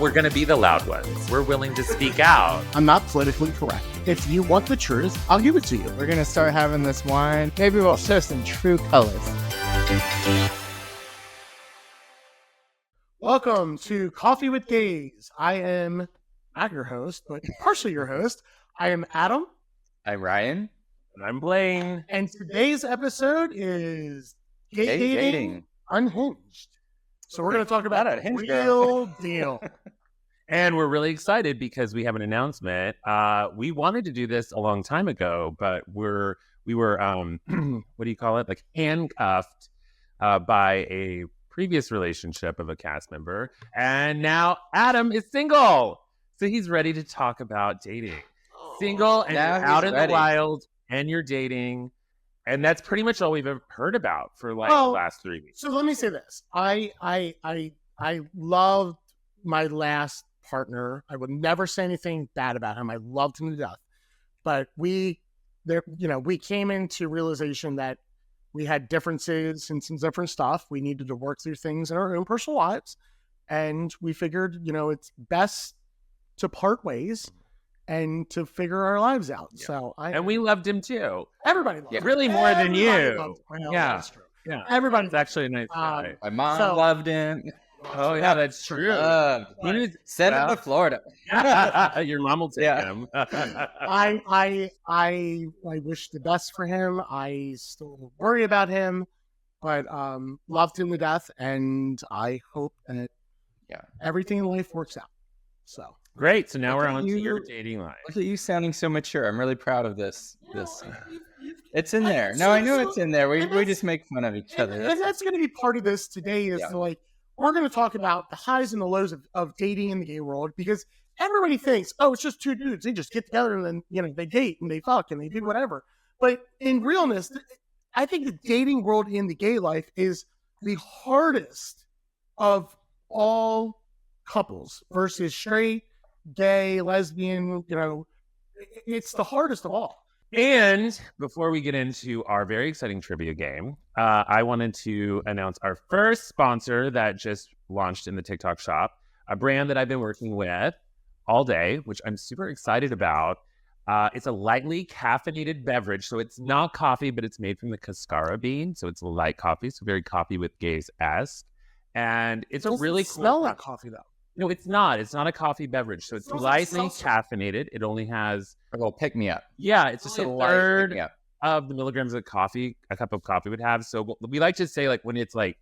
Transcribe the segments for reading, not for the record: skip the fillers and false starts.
We're going to be the loud ones. We're willing to speak out. I'm not politically correct. If you want the truth, I'll give it to you. We're going to start having this wine. Maybe we'll show some true colors. Welcome to Coffee with Gays. I am not your host, but partially your host. I am Adam. I'm Ryan. And I'm Blaine. And today's episode is Gay Dating Unhinged. So we're going to talk about a real deal. And we're really excited because we have an announcement. We wanted to do this a long time ago, but we were what do you call it? Like handcuffed by a previous relationship of a cast member. And now Adam is single. So he's ready to talk about dating. Single and Now you're out in ready. the wild and you're dating. And that's pretty much all we've ever heard about for like the last 3 weeks. So let me say this. I loved my last partner. I would never say anything bad about him. I loved him to death. But we came into realization that we had differences and some different stuff. We needed to work through things in our own personal lives. And we figured, it's best to part ways and to figure our lives out. Yeah. So and we loved him too. Everybody loved him. Really more than you. Yeah. That's true. Yeah. Everybody. It's actually a nice guy. My mom loved him. Oh, yeah, that's true. Send him to Florida. Your mom will take him. I wish the best for him. I still worry about him, but loved him to death, and I hope that everything in life works out. So great. So now we're on to your dating life. Look at you sounding so mature. I'm really proud of this. It's in there. No, I know it's in there. We just make fun of each other. And that's going to be part of this today. Is we're going to talk about the highs and the lows of dating in the gay world, because everybody thinks, oh, it's just two dudes. They just get together and then, they date and they fuck and they do whatever. But in realness, I think the dating world in the gay life is the hardest of all couples versus straight, gay, lesbian, it's the hardest of all. And before we get into our very exciting trivia game, I wanted to announce our first sponsor that just launched in the TikTok shop, a brand that I've been working with all day, which I'm super excited about. It's a lightly caffeinated beverage. So it's not coffee, but it's made from the cascara bean. So it's light coffee, so very coffee with gays-esque. And it's a really cool... smell like coffee, though. No, it's not. It's not a coffee beverage. So it's lightly caffeinated. It only has a little pick-me-up. Yeah, it's just a third of the milligrams of coffee a cup of coffee would have. So we like to say, like, when it's like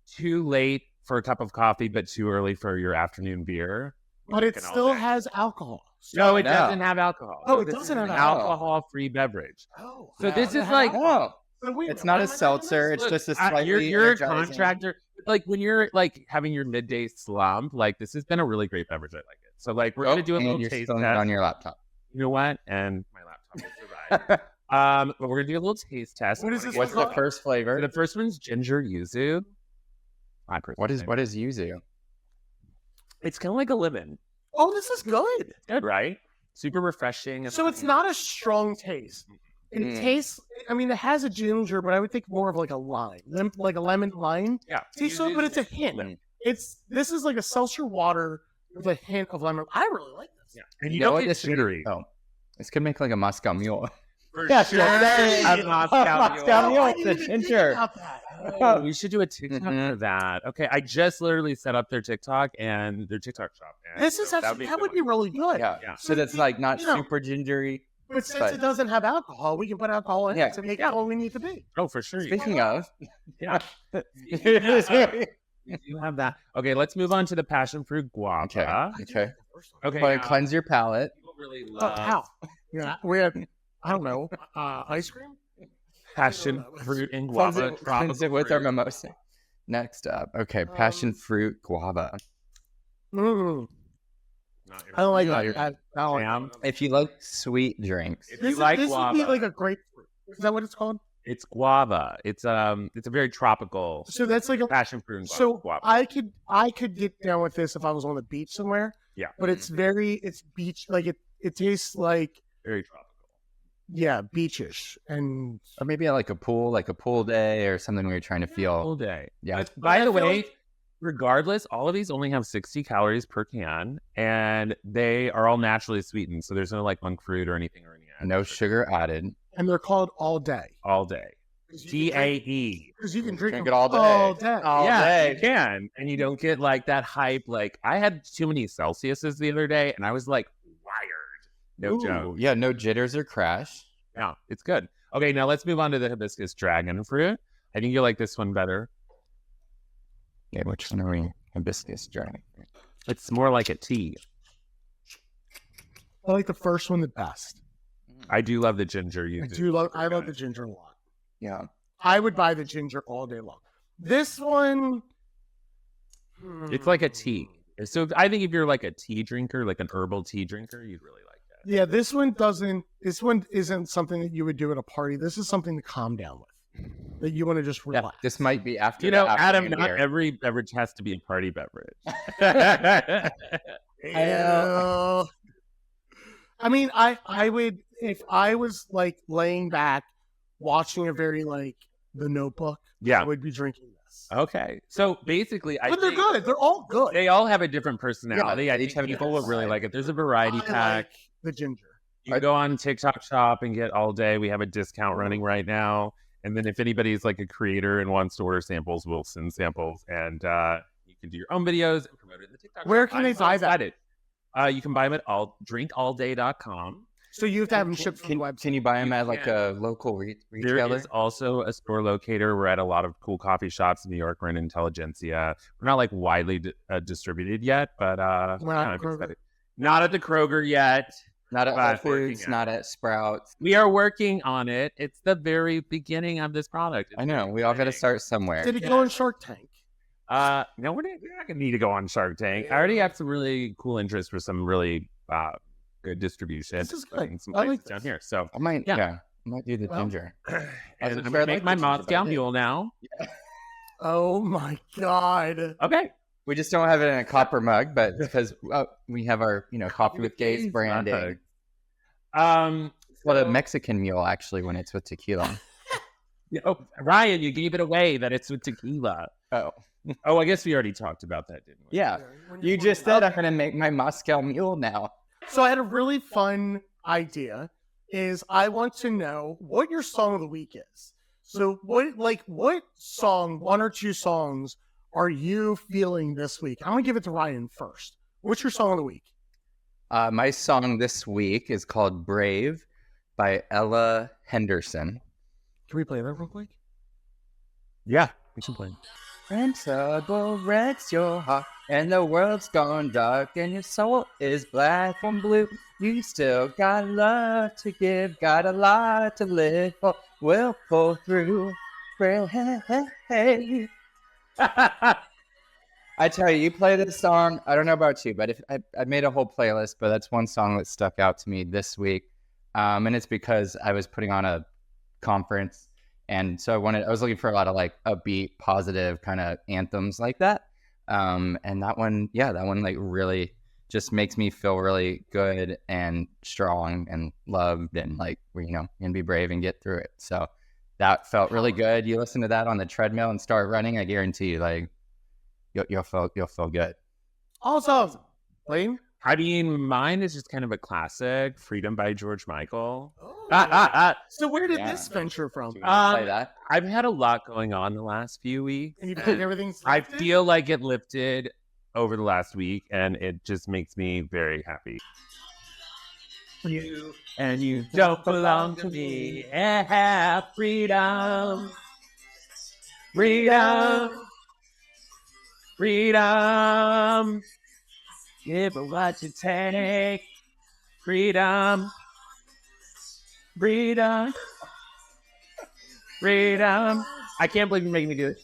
too late for a cup of coffee, but too early for your afternoon beer. But it still has alcohol. No, it doesn't have alcohol. Oh, it doesn't have alcohol. Alcohol-free beverage. Oh, so this is like... It's not a seltzer. It's just a slightly... You're a contractor. Like when you're like having your midday slump, like this has been a really great beverage. I like it. So like we're gonna do a little taste test on your laptop. You know what? And my laptop will survive. But we're gonna do a little taste test. What is this? What's the first flavor? So the first one's ginger yuzu. What is yuzu? It's kind of like a lemon. Oh, this is good. Good, right? Super refreshing. So it's not a strong taste. It tastes, it has a ginger, but I would think more of like a lime, like a lemon lime. Yeah. Tastes so, but it's a hint. This is like a seltzer water with a hint of lemon. I really like this. Yeah. And you don't get jittery. Oh, this could make like a Moscow Mule. Yeah, sure. Moscow Mule. It's a ginger. Oh, we should do a TikTok for that. Okay, I just literally set up their TikTok and their TikTok shop. This is actually, that would be really good. Yeah. So that's like not super gingery. But since it doesn't have alcohol, we can put alcohol in it to make it all we need to be. Oh, for sure. Speaking of, you have that. Okay, let's move on to the passion fruit guava. Okay. Okay. Cleanse your palate. Really love how? We have, I don't know, ice cream? Passion fruit and guava. Cleanse it with our mimosa. Next up. Okay, passion fruit guava. I don't like that. If you like sweet drinks, this would be like a grapefruit. Is that what it's called? It's guava. It's a very tropical. So that's like a passion fruit and guava. So I could get down with this if I was on the beach somewhere. Yeah. But it's beach, like it tastes like very tropical. Yeah, beachish, and or maybe like a pool day or something where you're trying to feel pool day. Yeah. By the way, regardless, all of these only have 60 calories per can, and they are all naturally sweetened. So there's no like monk fruit or anything or any No sugar added. And they're called All Day. all day. TAE. Because you can drink Drink them it all day. All day. All Yeah, day. you can, and you don't get like that hype. Like I had too many Celsiuses the other day, and I was like wired. No joke. Ooh, yeah, no jitters or crash. Yeah, it's good. Okay, now let's move on to the hibiscus dragon fruit. I think you like this one better. Yeah, which one are we? Hibiscus dragon. It's more like a tea. I like the first one the best. I do love the ginger. I love the ginger a lot. Yeah. I would buy the ginger all day long. This one, It's like a tea. So I think if you're like a tea drinker, like an herbal tea drinker, you'd really like that. yeah, this one doesn't. This one isn't something that you would do at a party. This is something to calm down with. That you want to just Yeah, relax. this might be after. You know, the Adam, afternoon not beer. every beverage has to be a party beverage. I mean, I would if I was like laying back watching a very like The Notebook. Yeah. I would be drinking this. Okay. So basically, I But they're think good. They're all good. they all have a different personality. I they each think have a people different will really vibe. like it. There's a variety I pack. like the ginger. You can go on TikTok shop and get all day. We have a discount running right now. And then if anybody's like a creator and wants to order samples, we'll send samples. And you can do your own videos and promote it in the TikTok Where shop. can they buy that? excited. You can buy them at drinkalday.com. So you have to have them shipped from the website. Can you buy them You at like can. a local There retailer? is also a store locator. We're at a lot of cool coffee shops in New York. We're in Intelligentsia. We're not like widely distributed yet, but We're not I'm at Kroger. excited. Not at the Kroger yet. Not at But Whole working Foods, at not at Sprouts. We are working on it. It's the very beginning of this product. It's I know. We all got to start somewhere. Did it go in Shark Tank? No, we're not gonna need to go on Shark Tank. I already have some really cool interest for some really good distribution. This is good. in some I like places down this. here. So I might, Yeah. yeah. I might do the Well, ginger. and I I'm was gonna like make my the ginger, Moscow but I Mule now. Oh my god. Okay. We just don't have it in a copper mug, but because we have our, coffee with gaze Gaze branding. mug. Well, a Mexican mule actually when it's with tequila. Oh, Ryan, you gave it away that it's with tequila. Oh, Oh, I guess we already talked about that, didn't we? yeah. When You just said I'm gonna make my Moscow Mule now. So I had a really fun idea. Is I want to know what your song of the week is. So what song, one or two songs, are you feeling this week? I'm gonna give it to Ryan first. What's your song of the week? My song this week is called "Brave" by Ella Henderson. Can we play that real quick? Yeah, we can play. When trouble wrecks your heart and the world's gone dark and your soul is black and blue, you still got love to give, got a lot to live for. We'll pull through. Hey. I tell you, you play this song. I don't know about you, but if I made a whole playlist, but that's one song that stuck out to me this week, and it's because I was putting on a conference. And so I was looking for a lot of like upbeat, positive kind of anthems like that. And that one like really just makes me feel really good and strong and loved and like, and be brave and get through it. So that felt really good. You listen to that on the treadmill and start running, I guarantee you, like you'll feel good. Awesome. Blaine? I mean, mine is just kind of a classic, "Freedom" by George Michael. So where did Yeah. this venture from? Do you want to play that? I've had a lot going on the last few weeks. And you think everything's I lifted? feel like it lifted over the last week, and it just makes me very happy. You and you don't belong to me. Yeah, freedom, freedom, freedom. Give it what you take. Freedom, freedom, freedom. I can't believe you're making me do it.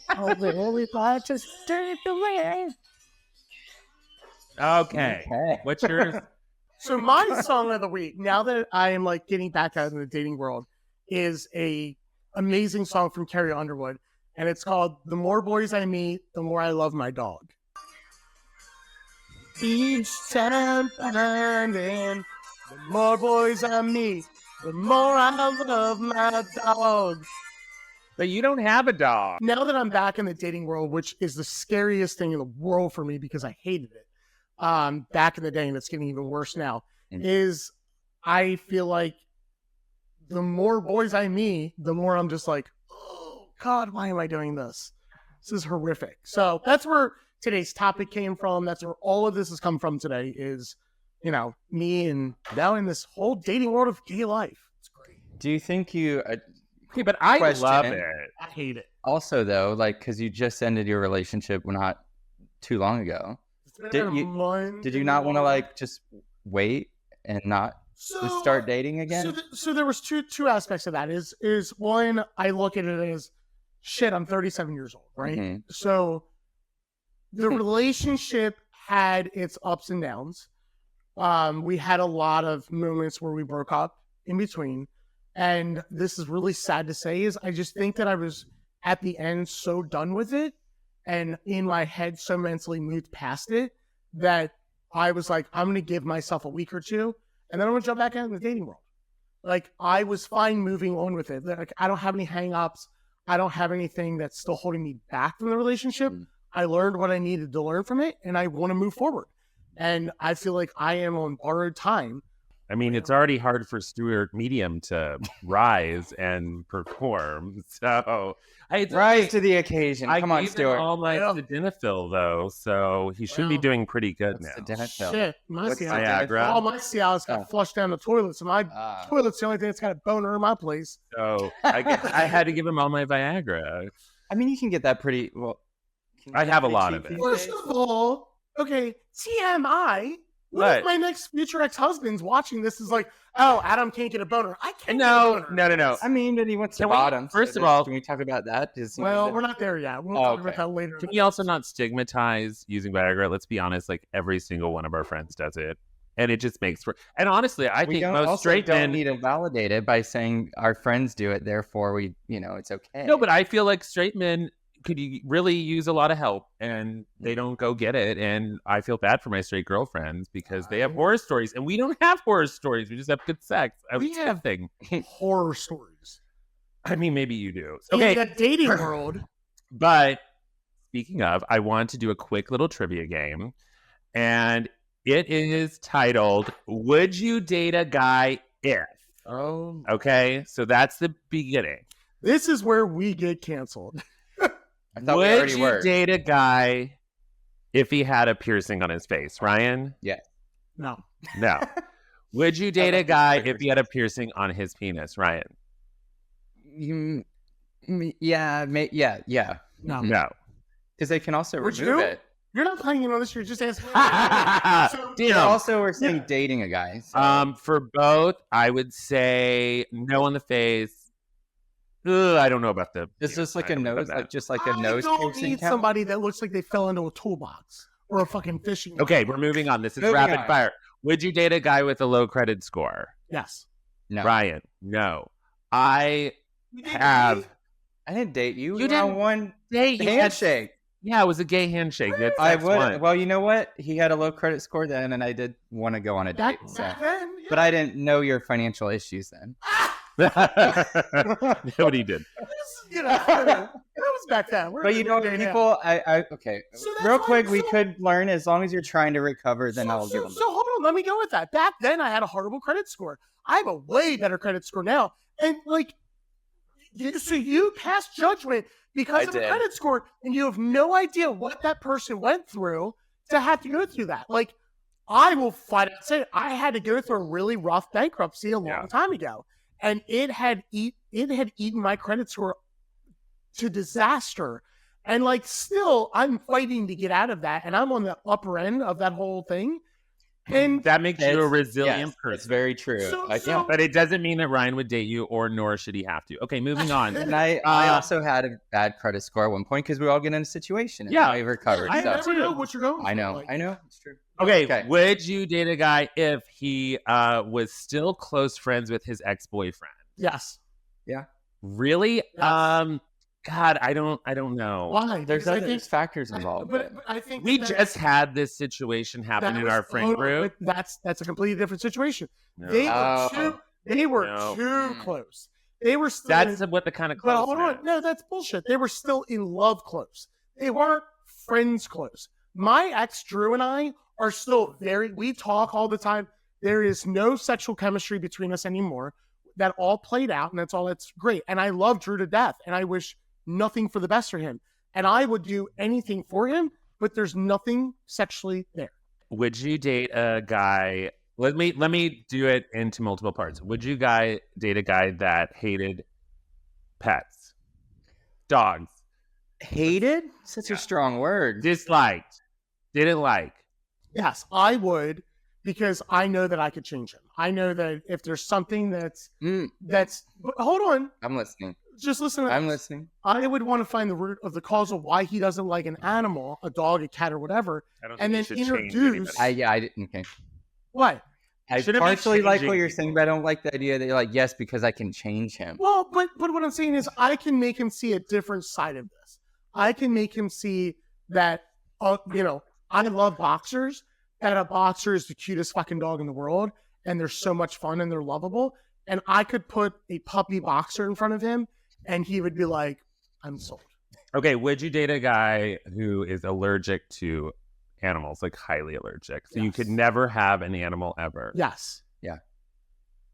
Okay. What's yours? So my song of the week, now that I am like getting back out in the dating world, is a amazing song from Carrie Underwood, and it's called "The More Boys I Meet, the More I Love My Dog." Each time finding, the more boys I meet, the more I love my dog. But you don't have a dog. Now that I'm back in the dating world, which is the scariest thing in the world for me because I hated it back in the day, and it's getting even worse now, is I feel like the more boys I meet, the more I'm just like, oh, God, why am I doing this? This is horrific. So that's where today's topic came from. That's where all of this has come from today is, me and now in this whole dating world of gay life. It's great. Do you think you... Okay, but I love it. I hate it. Also, though, because you just ended your relationship not too long ago. Did you not want to just wait and not just start dating again? So there was two aspects of that. Is one, I look at it as, shit, I'm 37 years old, right? Mm-hmm. So the relationship had its ups and downs. We had a lot of moments where we broke up in between. And this is really sad to say, is I just think that I was at the end so done with it and in my head so mentally moved past it that I was like, I'm going to give myself a week or two and then I'm going to jump back out in the dating world. Like, I was fine moving on with it. Like, I don't have any hang-ups. I don't have anything that's still holding me back from the relationship. I learned what I needed to learn from it and I want to move forward. And I feel like I am on borrowed time. I mean, it's already hard for Stuart Medium to rise and perform. So rise to the occasion. Come on, gave Stuart. him all my sildenafil, though, so he should be doing pretty good now. Sildenafil? Shit, my Viagra? all my Cialis got flushed down the toilet, so my toilet's the only thing that's got a boner in my place. So I had to give him all my Viagra. I mean, you can get that pretty well. I have a lot of it. First of all, okay, TMI. What if my next future ex-husband's watching this is like, oh, Adam can't get a boner. I can't get a boner. No. I mean, but he wants to bottom. First of all, can we talk about that? Well, we're not there yet. We'll talk about that later. Can we also not stigmatize using Viagra? Let's be honest, like every single one of our friends does it. And it just makes for, and honestly, I think most straight men don't need to validate it by saying our friends do it, therefore we, it's okay. No, but I feel like straight men could really use a lot of help and they don't go get it. And I feel bad for my straight girlfriends because they have horror stories and we don't have horror stories. We just have good sex. We have horror stories. I mean, maybe you do. Okay. In the dating world. But speaking of, I want to do a quick little trivia game. And it is titled, Would You Date a Guy If? Oh. Okay. So that's the beginning. This is where we get canceled. Would you date a guy if he had a piercing on his face, Ryan? Yeah. No. Would you date a guy if he had a piercing on his penis, Ryan? Yeah. No. Because they can also remove it. You're not playing on this. You're just asking. Also, we're saying dating a guy. So. For both, I would say no on the face. I don't know about the. It's just like a nose, just like a nose piercing. I don't need somebody that looks like they fell into a toolbox or a fucking fishing. Okay, we're moving on. This is rapid fire. Would you date a guy with a low credit score? Yes. No. Ryan, no. I didn't date you. You did one handshake. Yeah, it was a gay handshake. I would. Well, you know what? He had a low credit score then, and I did want to go on a date. But I didn't know your financial issues then. Nobody did. That was back then. But people. Okay. So real quick, we could learn as long as you're trying to recover. Then I'll give them. So hold on, let me go with that. Back then, I had a horrible credit score. I have a way better credit score now, and so you pass judgment because of a credit score, and you have no idea what that person went through to have to go through that. Like, I will flat out say I had to go through a really rough bankruptcy a long time ago. And it had eaten my credit score to disaster. And still, I'm fighting to get out of that. And I'm on the upper end of that whole thing. And that makes you a resilient person. It's very true. But it doesn't mean that Ryan would date you, or nor should he have to. Okay, moving on. And I also had a bad credit score at one point because we all get in a situation. And I've recovered. I never know what you're going. I know. It's true. Okay, would you date a guy if he was still close friends with his ex-boyfriend? Yes. Yeah. Really? Yes. God, I don't know. Why? There's factors involved. But I think we just had this situation happen in our friend group. That's a completely different situation. No. They were too close. They were still. That's what the kind of But close. hold on, no, that's bullshit. They were still in love close. They weren't friends close. My ex Drew and I are still we talk all the time. There is no sexual chemistry between us anymore. That all played out, and that's great. And I love Drew to death, and I wish nothing for the best for him. And I would do anything for him, but there's nothing sexually there. Would you date a guy? Let me do it into multiple parts. Would you date a guy that hated pets, dogs, Hated? Such a strong word. disliked, didn't like? Yes, I would, because I know that I could change him. I know that if there's something that's but hold on, I'm listening. just listen. To I'm this. listening. I would want to find the root of the cause of why he doesn't like an animal, a dog, a cat, or whatever, I don't and then think you should change introduce. anybody. I didn't. Okay. What? I Shouldn't be partially like what changing you're saying, but I don't like the idea that you're like, yes, because I can change him. Well, but what I'm saying is, I can make him see a different side of this. I can make him see that, I love boxers. That a boxer is the cutest fucking dog in the world, and they're so much fun and they're lovable. And I could put a puppy boxer in front of him, and he would be like, "I'm sold." Okay, would you date a guy who is allergic to animals, like highly allergic? So you Yes. could never have an animal ever. Yes.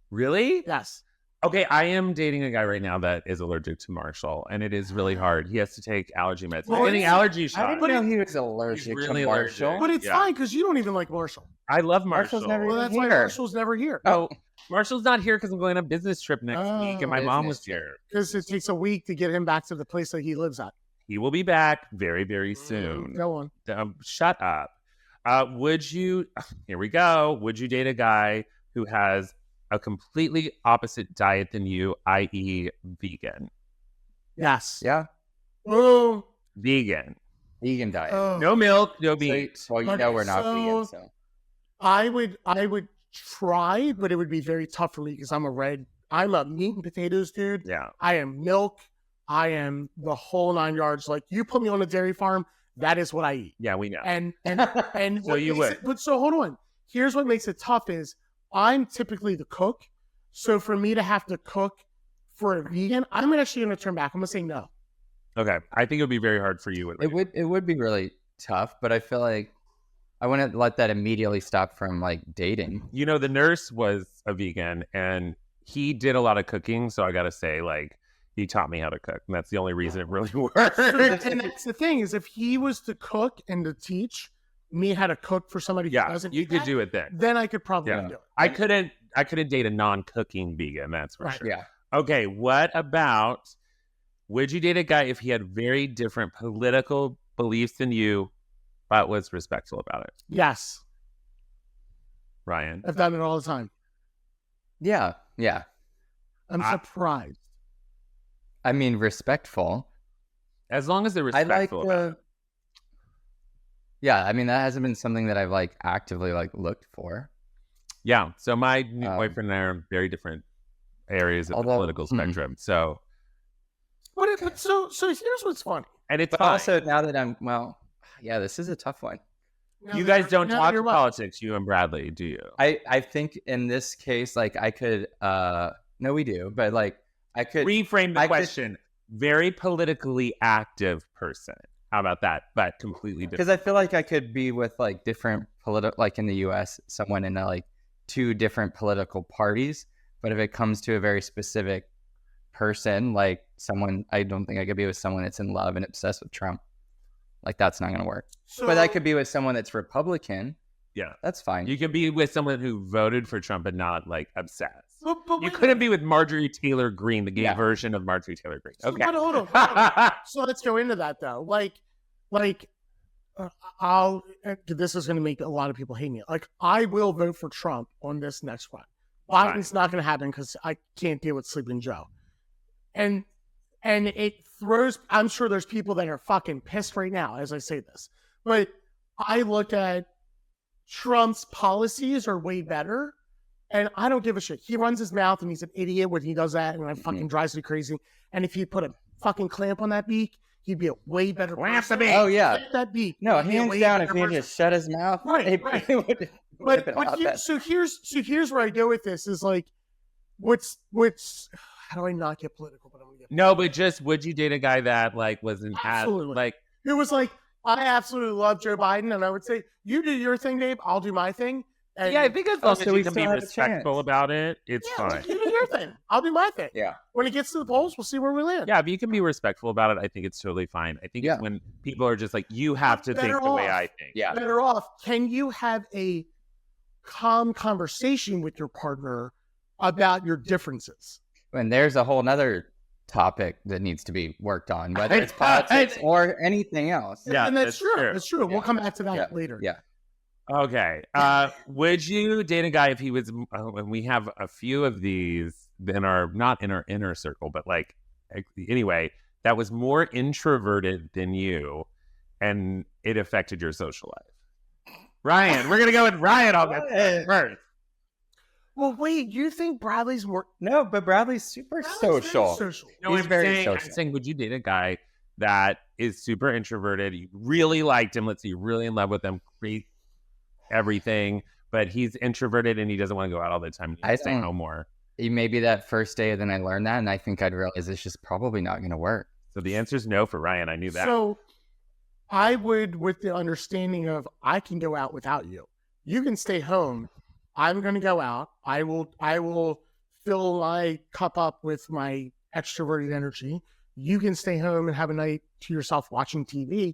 Really? Yes. Okay, I am dating a guy right now that is allergic to Marshall, and it is really hard. He has to take allergy meds. Well, He's getting it's- allergy I shots. didn't know he was allergic really to Marshall. allergic. But it's Yeah. fine because you don't even like Marshall. I love Marshall. Marshall's never Well, even that's why here. Marshall's never here. Oh, Marshall's not here because I'm going on a business trip next week, and my mom was business trip. here. Because it takes a week to get him back to the place that he lives at. He will be back very, very soon. Go on. Shut up. Would you? Here we go. Would you date a guy who has a completely opposite diet than you, i.e., vegan? Yes. yeah. Oh. Vegan. Vegan diet. Oh. No milk, no meat. Well, you Okay, know we're not so- vegan, so. I would try, but it would be very tough for me because I'm a meat and potatoes dude. Yeah. I am milk. I am the whole 9 yards. Like, you put me on a dairy farm, that is what I eat. Yeah, we know. And So what you makes would. but so hold on. Here's what makes it tough is I'm typically the cook. So for me to have to cook for a vegan, I'm actually going to turn back. I'm going to say no. Okay. I think it would be very hard for you. It would be really tough, but I feel like I wouldn't let that immediately stop from like dating. You know, the nurse was a vegan, and he did a lot of cooking. So I got to say, like, he taught me how to cook. And that's the only reason it really worked. And that's the thing is, if he was to cook and to teach me how to cook for somebody who Yeah, doesn't you eat could that, do it then. then I could probably Yeah. do it. I couldn't date a non-cooking vegan, that's for Right. sure. Yeah. Okay, what about, would you date a guy if he had very different political beliefs than you, but was respectful about it? Yes. Ryan? I've done it all the time. Yeah. Yeah. I'm surprised. I mean, respectful. As long as they're I like respectful about it. Yeah, I mean that hasn't been something that I've like actively like looked for. Yeah, so my new Um, boyfriend and I are in very different areas of the although- political spectrum. So, So here's what's funny. and it's But fine. also now that yeah, this is a tough one. You guys don't Now talk you're what? politics, you and Bradley, do you? I think in this case, like I could no we do, but like I could Reframe the I could- question. Very politically active person. How about that? But completely different. because I feel like I could be with like different like in the US, someone in like two different political parties. But if it comes to a very specific person, like someone, I don't think I could be with someone that's in love and obsessed with Trump. Like that's not going to work. But I could be with someone that's Republican. Yeah. That's fine. You can be with someone who voted for Trump and not like obsessed. But You wait, couldn't be with Marjorie Taylor Greene, the gay Yeah. version of Marjorie Taylor Greene. so- Okay. but hold on. So let's go into that though. This is going to make a lot of people hate me. Like, I will vote for Trump on this next one. Biden's not going to happen because I can't deal with Sleeping Joe. And it throws, I'm sure there's people that are fucking pissed right now as I say this. But I look at Trump's policies are way better. And I don't give a shit. He runs his mouth and he's an idiot when he does that. And it fucking drives me crazy. And if he put a fucking clamp on that beak, he'd be a way better Clamp the person. beak. Oh yeah. Clamp that beak. No, He'd be a hands way down. better If he had person. just shut his mouth, Right, it right. would have But been a lot better. here's where I go with this is like, what's how do I not get political? But I'm gonna get No, but just would you date a guy that like wasn't Absolutely. like it was like I absolutely love Joe Biden, and I would say you do your thing, babe. I'll do my thing. And yeah, I think as long as so you we can still be have a respectful chance. about it, it's yeah, fine. you do your thing. I'll do my thing. Yeah. When it gets to the polls, we'll see where we land. Yeah, if you can be respectful about it, I think it's totally fine. I think it's when people are just like, you have to think Better the way off. I think. Yeah. Better off. Can you have a calm conversation with your partner about your differences? And there's a whole nother topic that needs to be worked on, whether it's politics or anything else. Yeah, and that's true. true. That's true. We'll come back to that later. Yeah. Okay. Would you date a guy if he was? And we have a few of these in our not in our inner circle, but like anyway, that was more introverted than you, and it affected your social life. Ryan, we're gonna go with Ryan on this first. Well, wait. You think Bradley's more? No, but Bradley's super Bradley's very social. No, He's I'm very saying, social. I'm saying, would you date a guy that is super introverted? You really liked him. Let's say you're really in love with him. Great, everything, but he's introverted and he doesn't want to go out all the time. I stay don't- home more. Maybe that first day, then I learned that, and I think I'd realize it's just probably not going to work. So the answer is no for Ryan. I knew that. So I would, with the understanding of I can go out without you. You can stay home. I'm going to go out. I will fill my cup up with my extroverted energy. You can stay home and have a night to yourself watching TV,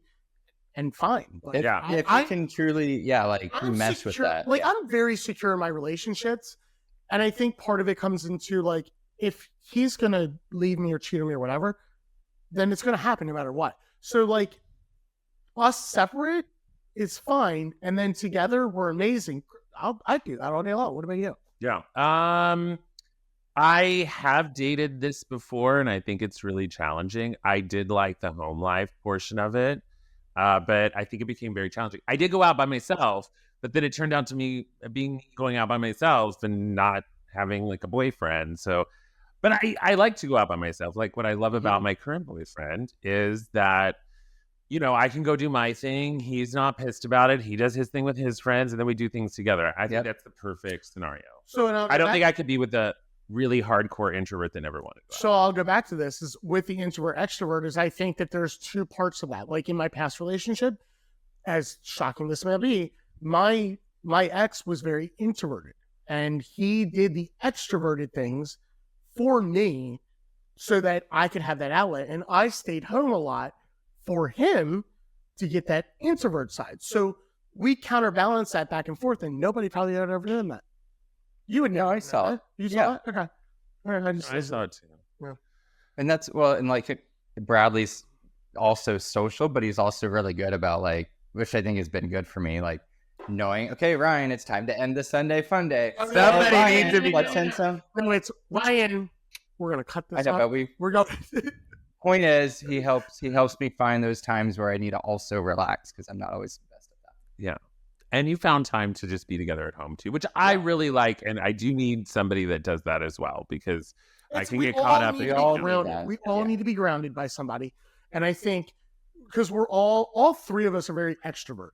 and fine. But Yeah. If you can truly, I'm mesh with secure- that. Like yeah. I'm very secure in my relationships, and I think part of it comes into like if he's gonna leave me or cheat on me or whatever, then it's gonna happen no matter what. So like us separate is fine, and then together we're amazing. I'd do that all day long. What about you? Yeah. I have dated this before, and I think it's really challenging. I did like the home life portion of it, but I think it became very challenging. I did go out by myself, but then it turned out to me going out by myself and not having like a boyfriend. So, but I like to go out by myself. Like what I love about my current boyfriend is that, you know, I can go do my thing. He's not pissed about it. He does his thing with his friends, and then we do things together. I think that's the perfect scenario. So I don't think I could be with the really hardcore introvert that never wanted to go out. So I'll go back to this is with the introvert extrovert is I think that there's two parts of that. Like in my past relationship, as shocking this may be, my ex was very introverted and he did the extroverted things for me so that I could have that outlet. And I stayed home a lot for him to get that introvert side. So we counterbalance that back and forth, and nobody probably had ever done that. You would know. I saw it. You saw it? Okay. All right, I saw it too. And that's and like Bradley's also social, but he's also really good about like, which I think has been good for me, like knowing, okay, Ryan, it's time to end the Sunday fun day. Somebody Ryan, needs to be- let's send some. No, it's Ryan. We're gonna cut this. I know, up. but We're going. point is, he helps me find those times where I need to also relax because I'm not always the best at that. Yeah. And you found time to just be together at home too, which I really like. And I do need somebody that does that as well, because I can get caught up. We in all, need grounded. that. We all Yeah. need to be grounded by somebody. And I think because we're all three of us are very extroverted.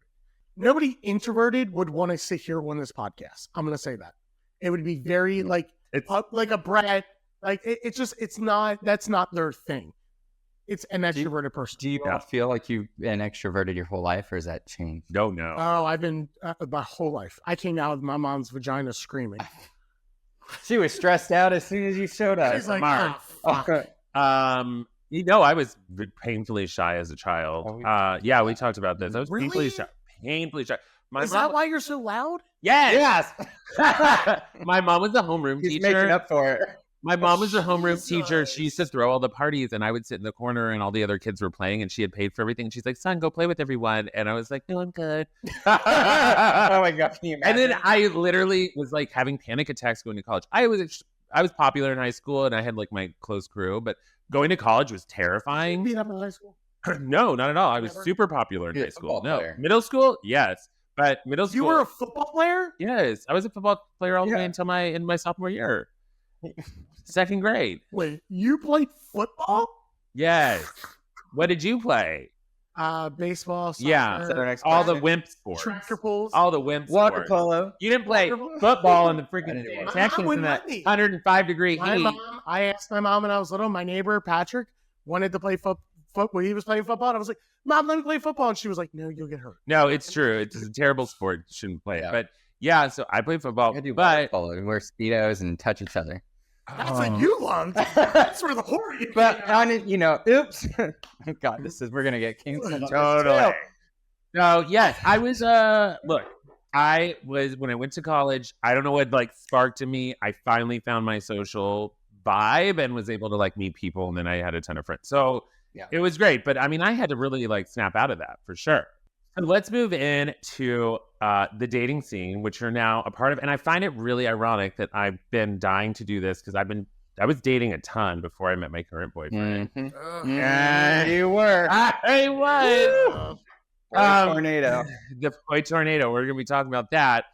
Nobody introverted would want to sit here on this podcast. I'm going to say that. It would be very like a brat. Like it's not, that's not their thing. It's an extroverted person. Do you all feel like you've been extroverted your whole life, or has that changed? Don't know. Oh, I've been my whole life. I came out of my mom's vagina screaming. She was stressed out as soon as you showed up. She's like, Mark. "Ah, fuck." You know, I was painfully shy as a child. Oh, Yeah, we talked about this. I was Really? painfully shy. Painfully shy. My Is mom, that why you're so loud? Yes. My mom was a homeroom He's teacher. making up for it. My mom was a homeroom Jesus. teacher. She used to throw all the parties, and I would sit in the corner, and all the other kids were playing, and she had paid for everything. She's like, "Son, go play with everyone." And I was like, "No, I'm good." Oh my god! Can you imagine? And then I literally was like having panic attacks going to college. I was popular in high school, and I had like my close crew, but going to college was terrifying. Beat up in high school. No, not at all. I was Never? super popular in You're high a school. football No, player. middle school, yes, but middle school. You were a football player? Yes, I was a football player all the way Yeah. until my sophomore year, second grade. Wait, you played football? Yes. What did you play? Baseball, soccer, Yeah, all the wimp sports. tractor pulls. All the wimp Water sports. polo. You didn't play football in the I freaking didn't do water. Texas Mom in that wouldn't let me. 105-degree My heat. mom, I asked my mom when I was little, my neighbor, Patrick, wanted to play football when he was playing football. And I was like, Mom, let me play football. And she was like, no, you'll get hurt. No, it's true. It's a terrible sport. You shouldn't play it. Yeah. But yeah, so I play football. I do water But polo. We wear Speedos and touch each other. That's what you loved. That's where the horror came But out. on it, oops. God, we're gonna get canceled. totally. No, yes, I was. Look, I was when I went to college. I don't know what like sparked in me. I finally found my social vibe and was able to like meet people, and then I had a ton of friends. So Yeah. it was great. But I mean, I had to really like snap out of that for sure. So let's move in to the dating scene, which you're now a part of. And I find it really ironic that I've been dying to do this because I was dating a ton before I met my current boyfriend. You were. I was. Tornado. The Boy Tornado. We're going to be talking about that.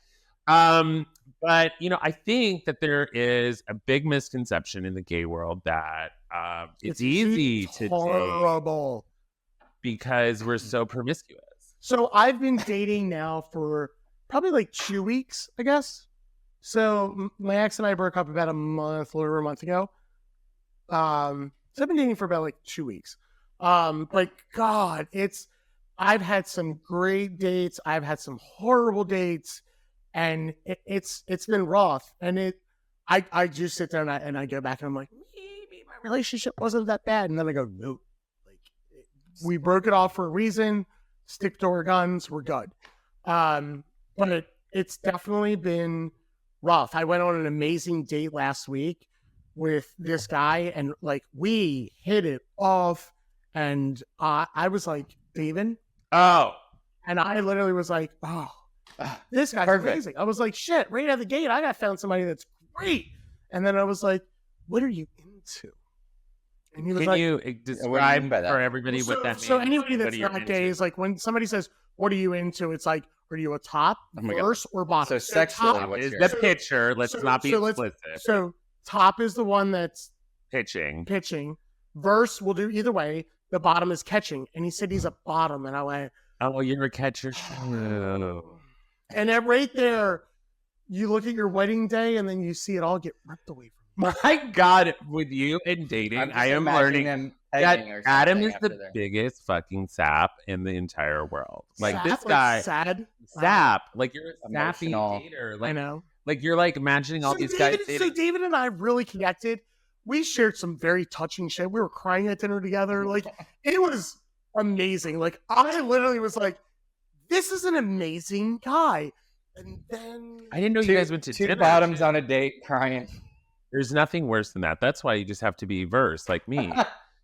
But, I think that there is a big misconception in the gay world that it's easy to date horrible. because we're so promiscuous. So I've been dating now for probably like 2 weeks, I guess. So my ex and I broke up about a little over a month ago. So I've been dating for about like 2 weeks. But God, I've had some great dates. I've had some horrible dates, and it's been rough. And I just sit there and I go back and I'm like, maybe my relationship wasn't that bad. And then I go, nope. Like we broke it off for a reason. Stick to our guns. We're good. But it's definitely been rough. I went on an amazing date last week with this guy, and like we hit it off. And I was like, David. Oh. And I literally was like, oh, this guy's Perfect. amazing. I was like, shit, right out of the gate, I found somebody that's great. And then I was like, what are you into? And he was Can like, you what do you describe mean by that? for everybody what that means? so anybody What that's are you not gay into? is like, when somebody says, what are you into? It's like, are you a top, Oh my God. verse, or bottom? So sexually, top what's Is your the pitcher? Let's not be explicit. So top is the one that's Pitching. pitching. Verse will do either way. The bottom is catching. And he said he's a bottom. And I went, Oh, you're a catcher. Oh. and then right there, you look at your wedding day and then you see it all get ripped away from you. My God, with you and dating, I'm just I am imagining learning them that pegging or Adam something is after the there. biggest fucking sap in the entire world. Like Sad, this guy, sad. sap. Like you're a sappy Emotional. dater. I Like, know. like you're like imagining all these guys So dating. David and I really connected. We shared some very touching shit. We were crying at dinner together. Like it was amazing. Like I literally was like, "This is an amazing guy." And then I didn't know you guys went to two dinner. bottoms on a date crying. There's nothing worse than that. That's why you just have to be verse like me.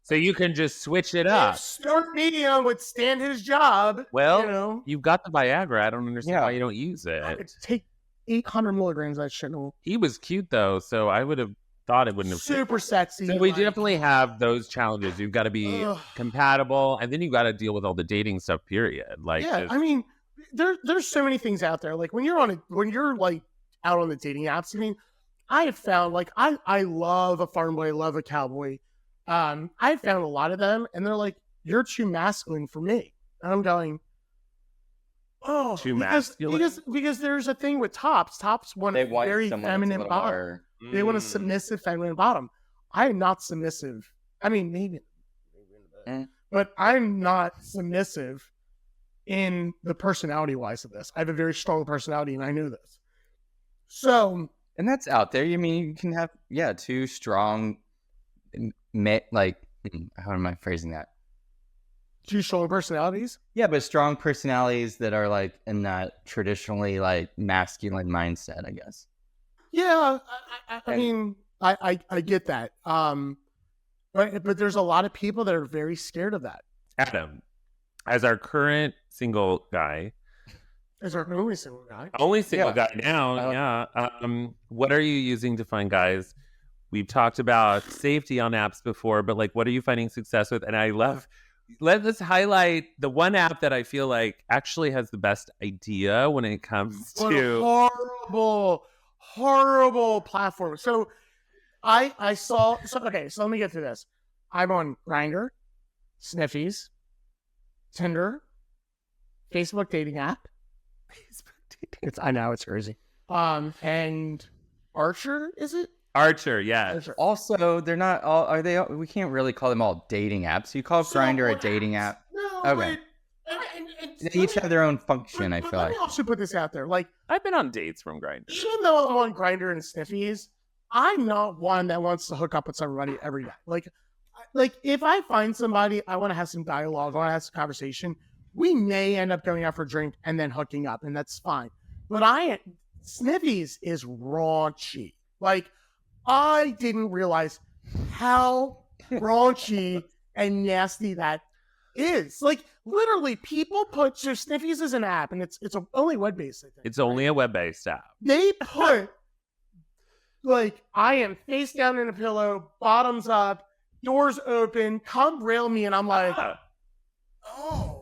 So you can just switch it up. if Start Medium would stand his job. Well, you know, you've got the Viagra. I don't understand Yeah. why you don't use I it. could take 800 milligrams of that shit. He was cute though, so I would have thought it wouldn't have. Super sexy. So we like, definitely have those challenges. You've got to be Ugh. compatible, and then you got to deal with all the dating stuff. Period. Like, yeah, just- I mean, there's so many things out there. Like when you're like out on the dating apps. I mean, I have found like I love a farm boy, love a cowboy. I found a lot of them, and they're like, "You're too masculine for me," and I'm going, "Oh, Too because, masculine? because there's a thing with tops. Tops want They a want very someone that's a feminine little bottom. more. They want a Mm. submissive feminine bottom. I am not submissive. I mean, maybe Mm. but I'm not submissive in the personality wise of this. I have a very strong personality, and I know this. So And that's out there. You mean you can have two strong, how am I phrasing that? two strong personalities. Yeah, but strong personalities that are like in that traditionally like masculine mindset, I guess. Yeah, I mean, I get that. But there's a lot of people that are very scared of that. Adam, as our current single guy, As our only single guy. only single Yeah. guy now, what are you using to find guys? We've talked about safety on apps before, but like, what are you finding success with? And let's highlight the one app that I feel like actually has the best idea when it comes What a to. horrible platform. So I saw. So let me get through this. I'm on Grindr, Sniffies, Tinder, Facebook dating app. I know it's crazy. And Archer, is it? Archer, yes. Archer. Also, they're not all. Are they? We can't really call them all dating apps. You call Grindr a dating app. No, Okay. They each have their own function. I feel let like. me also put this out there. Like, I've been on dates from Grindr. even though I'm on Grindr and Sniffies, I'm not one that wants to hook up with somebody every day. Like if I find somebody, I want to have some dialogue, I want to have some conversation. We may end up going out for a drink and then hooking up, and that's fine. But Sniffies is raunchy. Like, I didn't realize how raunchy and nasty that is. Like, literally, people put Sniffies as an app, and it's only web-based, I think. It's only a web-based app. They put, like, I am face down in a pillow, bottoms up, doors open, come rail me, and I'm like, oh.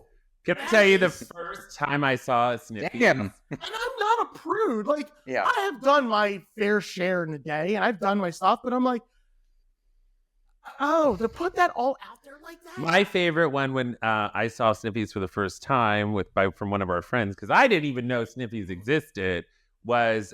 Can I tell you the first time I saw a Snippy? Damn. And I'm not a prude. Like, Yeah. I have done my fair share in a day, and I've done my stuff, but I'm like, oh, to put that all out there like that? My favorite one when I saw Sniffies for the first time from one of our friends, because I didn't even know Sniffies existed, was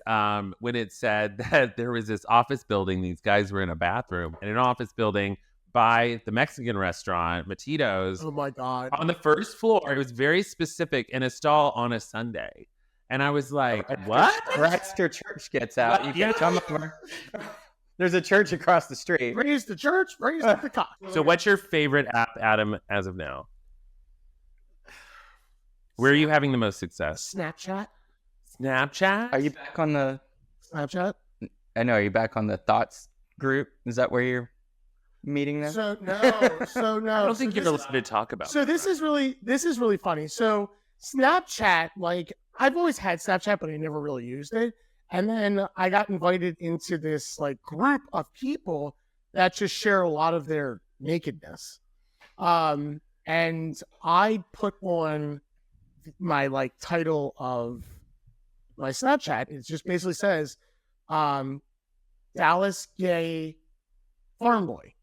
when it said that there was this office building. These guys were in a bathroom in an office building by the Mexican restaurant, Matitos. Oh my God. On the first floor. It was very specific, in a stall on a Sunday. And I was like, what? Right after church gets out, you can come over. There's a church across the street. Raise the church, raise the cock. So what's your favorite app, Adam, as of now? Where are you having the most success? Snapchat? Snapchat? Are you back on the? Snapchat? I know. Are you back on the thoughts group? Is that where you're meeting them? So no. I don't think you're allowed to talk about So this is really funny. So Snapchat, like, I've always had Snapchat, but I never really used it. And then I got invited into this like group of people that just share a lot of their nakedness. And I put on my like title of my Snapchat. It just basically says, Dallas gay farm boy.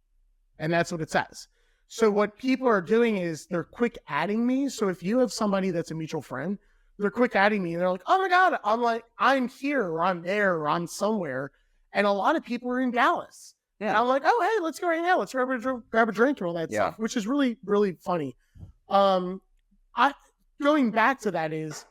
And that's what it says. So what people are doing is they're quick adding me. So if you have somebody that's a mutual friend, they're quick adding me and they're like, oh my God, I'm like, I'm here or I'm there or I'm somewhere. And a lot of people are in Dallas. Yeah. And I'm like, oh, hey, let's go right now. Let's grab a drink and all that stuff, which is really, really funny. Going back to that is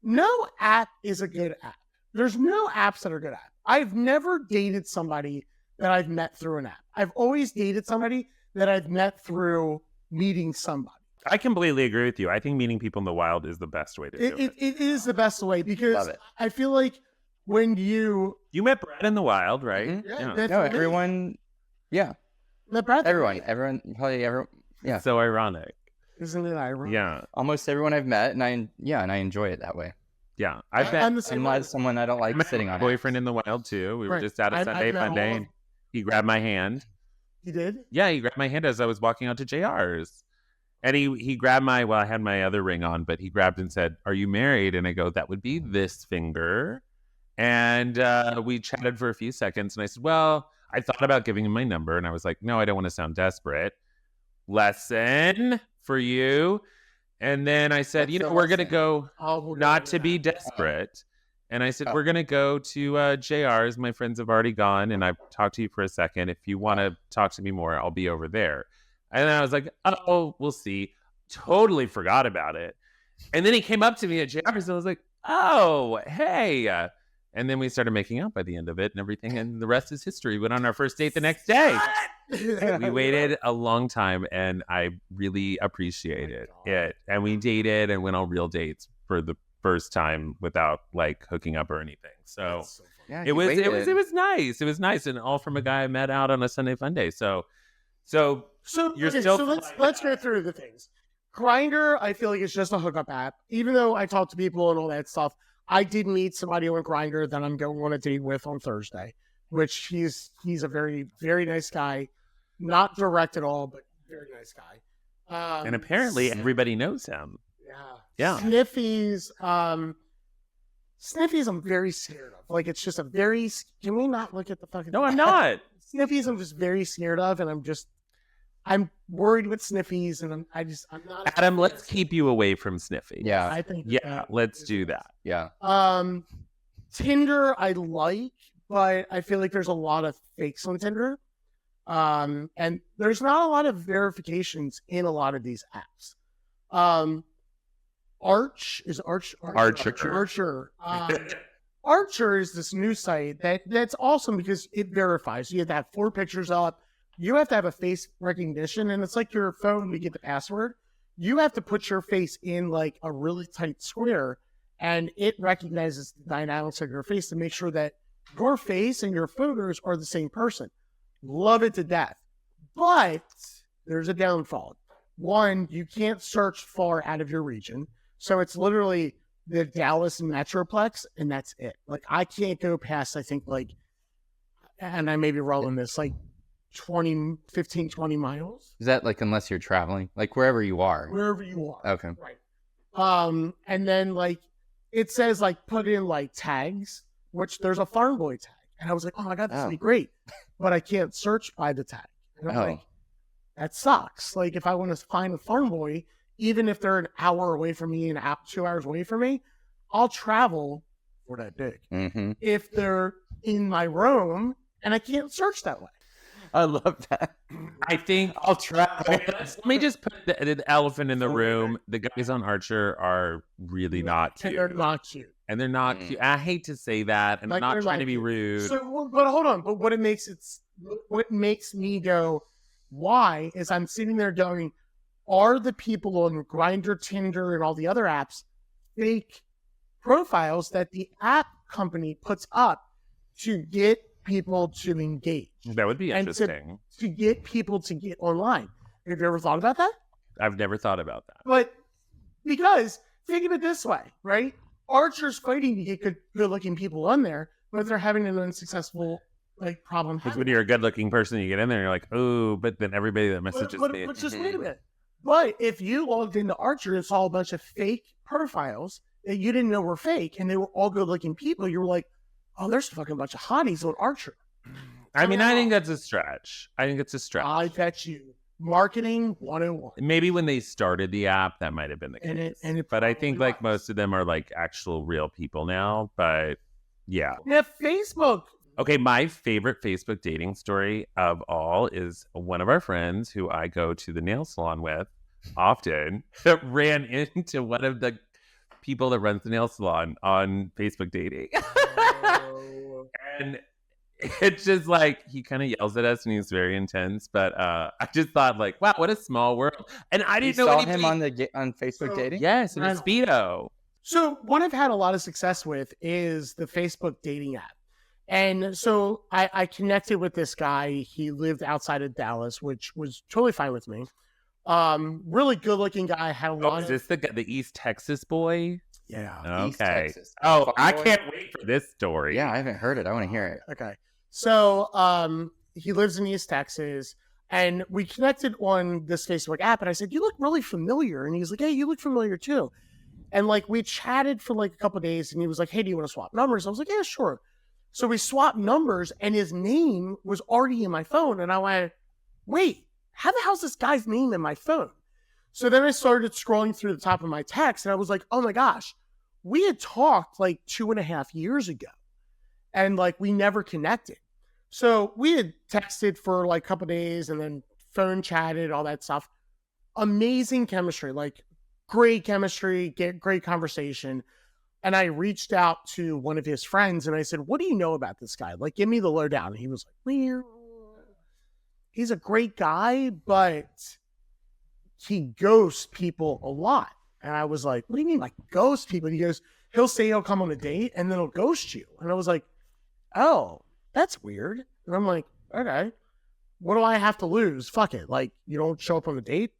no app is a good app. There's no apps that are good apps. I've never dated somebody that I've met through an app. I've always dated somebody that I've met through meeting somebody. I completely agree with you. I think meeting people in the wild is the best way to do it. It is the best way because I feel like when you met Brad in the wild, right? Mm-hmm. Yeah. No, everyone. Yeah. Met Brad. Everyone. Yeah. So ironic. Isn't it ironic? Yeah. Almost everyone I've met, and I enjoy it that way. Yeah. I've met someone I don't like sitting on. Boyfriend in the wild too. We were just at a Sunday fun day. And he grabbed my hand. He did? Yeah, he grabbed my hand as I was walking out to JR's. And he grabbed I had my other ring on, but he grabbed and said, are you married? And I go, that would be this finger. And we chatted for a few seconds. And I said, well, I thought about giving him my number. And I was like, no, I don't want to sound desperate. Lesson for you. And then I said, we're going to go not to be desperate. And I said, we're going to go to JR's. My friends have already gone. And I've talked to you for a second. If you want to talk to me more, I'll be over there. And then I was like, oh, we'll see. Totally forgot about it. And then he came up to me at JR's. And I was like, oh, hey. And then we started making out by the end of it and everything. And the rest is history. We went on our first date the next day. We waited a long time. And I really appreciated it. And we dated and went on real dates for the first time without like hooking up or anything. So it was nice. It was nice. And all from a guy I met out on a Sunday fun day. So let's go through the things. Grindr, I feel like it's just a hookup app. Even though I talk to people and all that stuff, I did meet somebody on Grindr that I'm going on a date with on Thursday, which he's a very, very nice guy. Not direct at all, but very nice guy. And apparently everybody knows him. Yeah. Sniffies, I'm very scared of. Like, it's just can we not look at the fucking... No, I'm not. Sniffies, I'm just very scared of, and I'm just... I'm worried with sniffies, and I'm not. Adam, let's keep you away from sniffy. Yeah. I think. Yeah, let's do that. Yeah. Tinder I like, but I feel like there's a lot of fakes on Tinder. And there's not a lot of verifications in a lot of these apps. Archer. Archer is this new site that's awesome because it verifies. You have to have 4 pictures up. You have to have a face recognition, and it's like your phone to get the password. You have to put your face in like a really tight square, and it recognizes the dynamics of your face to make sure that your face and your photos are the same person. Love it to death. But there's a downfall. One, you can't search far out of your region. So it's literally the Dallas Metroplex, and that's it. Like, I can't go past, I think, like, and I may be rolling this, like 20 miles. Is that like unless you're traveling? Like wherever you are? Wherever you are. Okay. Right. And then, like, it says, like, put in, like, tags, which there's a farm boy tag. And I was like, oh my God, this would be great. But I can't search by the tag. And I'm like, that sucks. Like, if I want to find a farm boy, even if they're an hour away from me and 2 hours away from me, I'll travel for that dick. Mm-hmm. If they're in my room and I can't search that way. I love that. I think I'll try. Let me just put the elephant in the room. The guys on Archer are really not cute. They're not cute. And they're not cute. I hate to say that, and Like, I'm not they're trying not to be cute. rude. So, but hold on. But what makes me go, why, is I'm sitting there going, are the people on Grindr, Tinder, and all the other apps fake profiles that the app company puts up to get people to engage? That would be and interesting. To get people to get online. Have you ever thought about that? I've never thought about that. But because, think of it this way, right? Archer's fighting to get good-looking people on there, but they're having an unsuccessful problem. Because when you're a good-looking person, you get in there, you're like, oh, but then everybody that messages me. But just wait a minute. But if you logged into Archer and saw a bunch of fake profiles that you didn't know were fake, and they were all good-looking people, you were like, oh, there's a fucking bunch of hotties on Archer. I mean, I think that's a stretch. I I bet you. Marketing 101. Maybe when they started the app, that might have been the case. But I think like most of them are like actual real people now. But yeah. Yeah, Facebook. Okay, my favorite Facebook dating story of all is one of our friends who I go to the nail salon with often ran into one of the people that runs the nail salon on Facebook dating. And it's just like he kind of yells at us and he's very intense. But I just thought like, wow, what a small world. And I didn't know saw anybody... him on Facebook dating? Yes, in a Speedo. So what I've had a lot of success with is the Facebook dating app. And so I connected with this guy. He lived outside of Dallas, which was totally fine with me. Really good looking guy. Had a lot is this the East Texas boy? Yeah. Okay. East Texas. Oh, I can't wait for this story. Yeah, I haven't heard it. I want to hear it. Okay. So he lives in East Texas, and we connected on this Facebook app, and I said, you look really familiar. And he was like, hey, you look familiar too. And like we chatted for like a couple of days, and he was like, hey, do you want to swap numbers? I was like, yeah, sure. So we swapped numbers, and his name was already in my phone. And I went, wait, how the hell's this guy's name in my phone? So then I started scrolling through the top of my text, and I was like, oh my gosh, we had talked like 2.5 years ago, and like we never connected. So we had texted for like a couple of days and then phone chatted, all that stuff. Amazing chemistry, like great chemistry, great conversation. And I reached out to one of his friends and I said, what do you know about this guy? Like, give me the lowdown. And he was like, well, he's a great guy, but he ghosts people a lot. And I was like, what do you mean, like ghost people? And he goes, he'll say he'll come on a date and then he'll ghost you. And I was like, oh, that's weird. And I'm like, okay, what do I have to lose? Fuck it. Like, you don't show up on the date?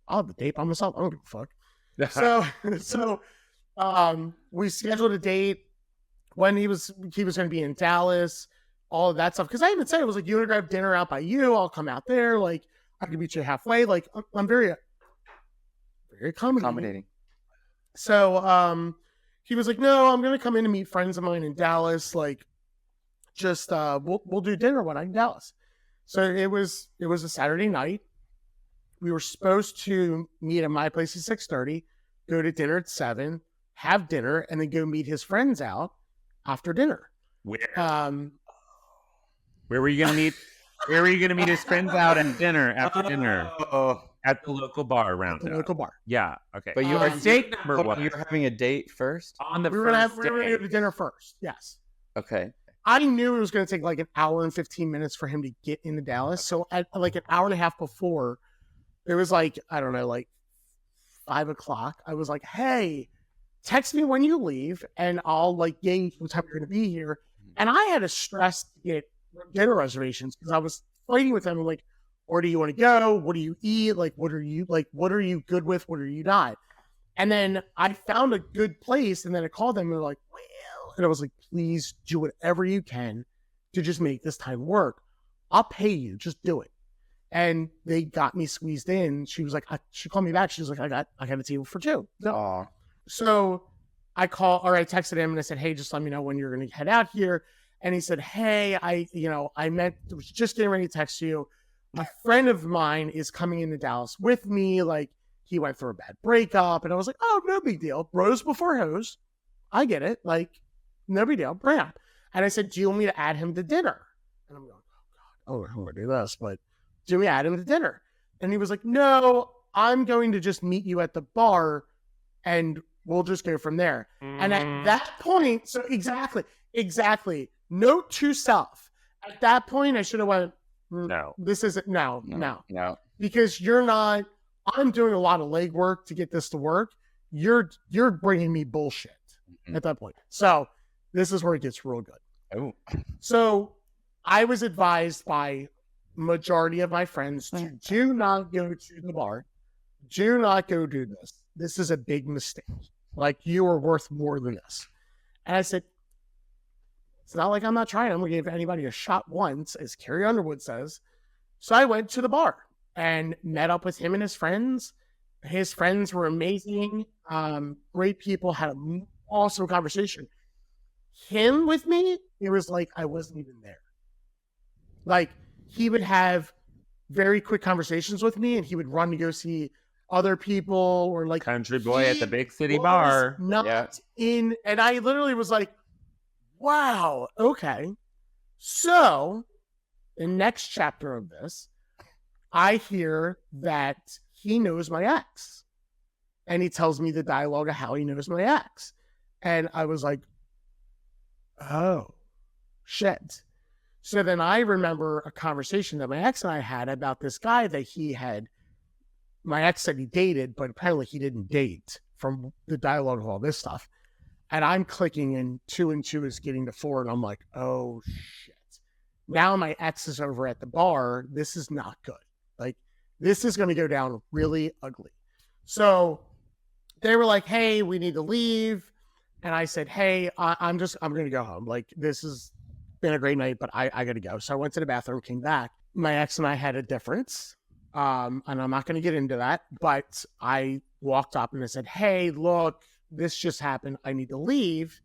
I'll have the date by myself. I don't give a fuck. So we scheduled a date when he was going to be in Dallas, all of that stuff. Cause I even said, it was like, you want to grab dinner out by you? I'll come out there. Like, I can meet you halfway. Like, I'm very accommodating. So, he was like, no, I'm going to come in and meet friends of mine in Dallas. Like, just, we'll do dinner one night in Dallas. So it was a Saturday night. we were supposed to meet at my place at 6:30, go to dinner at 7, have dinner, and then go meet his friends out after dinner. Where were you gonna meet? Where were you gonna meet his friends out at dinner after dinner? At the local bar around the local bar. Yeah. Okay. But you Our date number hold on, one. you were having a date first? On the We were gonna first go to dinner first. Yes. Okay. I knew it was going to take like an hour and 15 minutes for him to get into Dallas. So at like an hour and a half before, it was like, I don't know, like 5 o'clock. I was like, hey, text me when you leave and I'll like gauge what time you're going to be here. And I had to stress to get dinner reservations because I was fighting with them. Like, where do you want to go? What do you eat? Like, what are you good with? What are you not? And then I found a good place and then I called them and they're like, well, and I was like, please do whatever you can to just make this time work. I'll pay you. Just do it. And they got me squeezed in. She was like, she called me back. She was like, I got a table for 2. So I texted him and I said, hey, just let me know when you're going to head out here. And he said, hey, I was just getting ready to text you. A friend of mine is coming into Dallas with me. Like, he went through a bad breakup. And I was like, oh, no big deal. Bros before hoes. I get it. Like, no big deal. Bring up. And I said, do you want me to add him to dinner? And I'm going, oh, God, I'm going to do this. But do you want me to add him to dinner? And he was like, no, I'm going to just meet you at the bar and we'll just go from there. And at that point, so exactly. Note to self. At that point, I should have went, No. This isn't, no. Because I'm doing a lot of legwork to get this to work. You're bringing me bullshit at that point. So this is where it gets real good. Oh. So I was advised by majority of my friends to do not go to the bar. Do not go do this. This is a big mistake. Like, you are worth more than this. And I said, it's not like I'm not trying. I'm going to give anybody a shot once, as Carrie Underwood says. So I went to the bar and met up with him and his friends. His friends were amazing. Great people, had an awesome conversation. Him with me, it was like I wasn't even there. Like, he would have very quick conversations with me and he would run to go see other people or like country boy at the big city bar. And I literally was like, wow, okay. So the next chapter of this, I hear that he knows my ex. And he tells me the dialogue of how he knows my ex. And I was like, oh, shit. So then I remember a conversation that my ex and I had about this guy that my ex said he dated, but apparently he didn't date from the dialogue of all this stuff. And I'm clicking and 2 and 2 is getting to 4. And I'm like, oh shit. Now my ex is over at the bar. This is not good. Like, this is going to go down really ugly. So they were like, hey, we need to leave. And I said, hey, I'm going to go home. Like, this has been a great night, but I got to go. So I went to the bathroom, came back. My ex and I had a difference. And I'm not going to get into that, but I walked up and I said, hey, look, this just happened. I need to leave.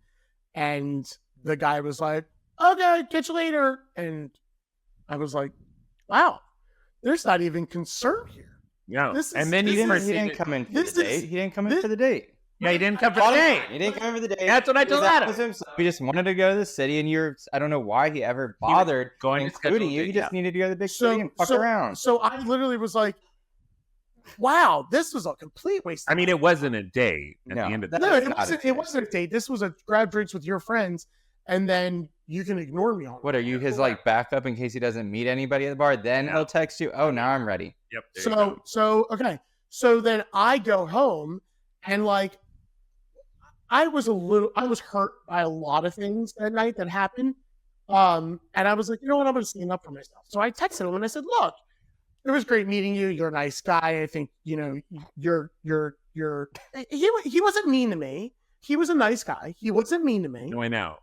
And the guy was like, okay, catch you later. And I was like, wow, there's not even concern here. Yeah. And then he didn't come in for the date. He didn't come in for the date. Yeah, he didn't come for the date. He didn't come in for the date. That's what I told Adam. We just wanted to go to the city, and I don't know why he ever bothered going including you. You just needed to go to the big city and fuck around. So I literally was like, wow, this was a complete waste of time. I mean, it wasn't a date at the end of the day. It wasn't a date. This was a grab drinks with your friends, and then you can ignore me on it. What, are you his like backup in case he doesn't meet anybody at the bar? Then he'll text you, oh, now I'm ready. Yep. Okay. So then I go home and like, I was hurt by a lot of things that night that happened. And I was like, you know what? I'm going to stand up for myself. So I texted him and I said, look, it was great meeting you. You're a nice guy. I think, you know, he wasn't mean to me. He was a nice guy. He wasn't mean to me. No, I know.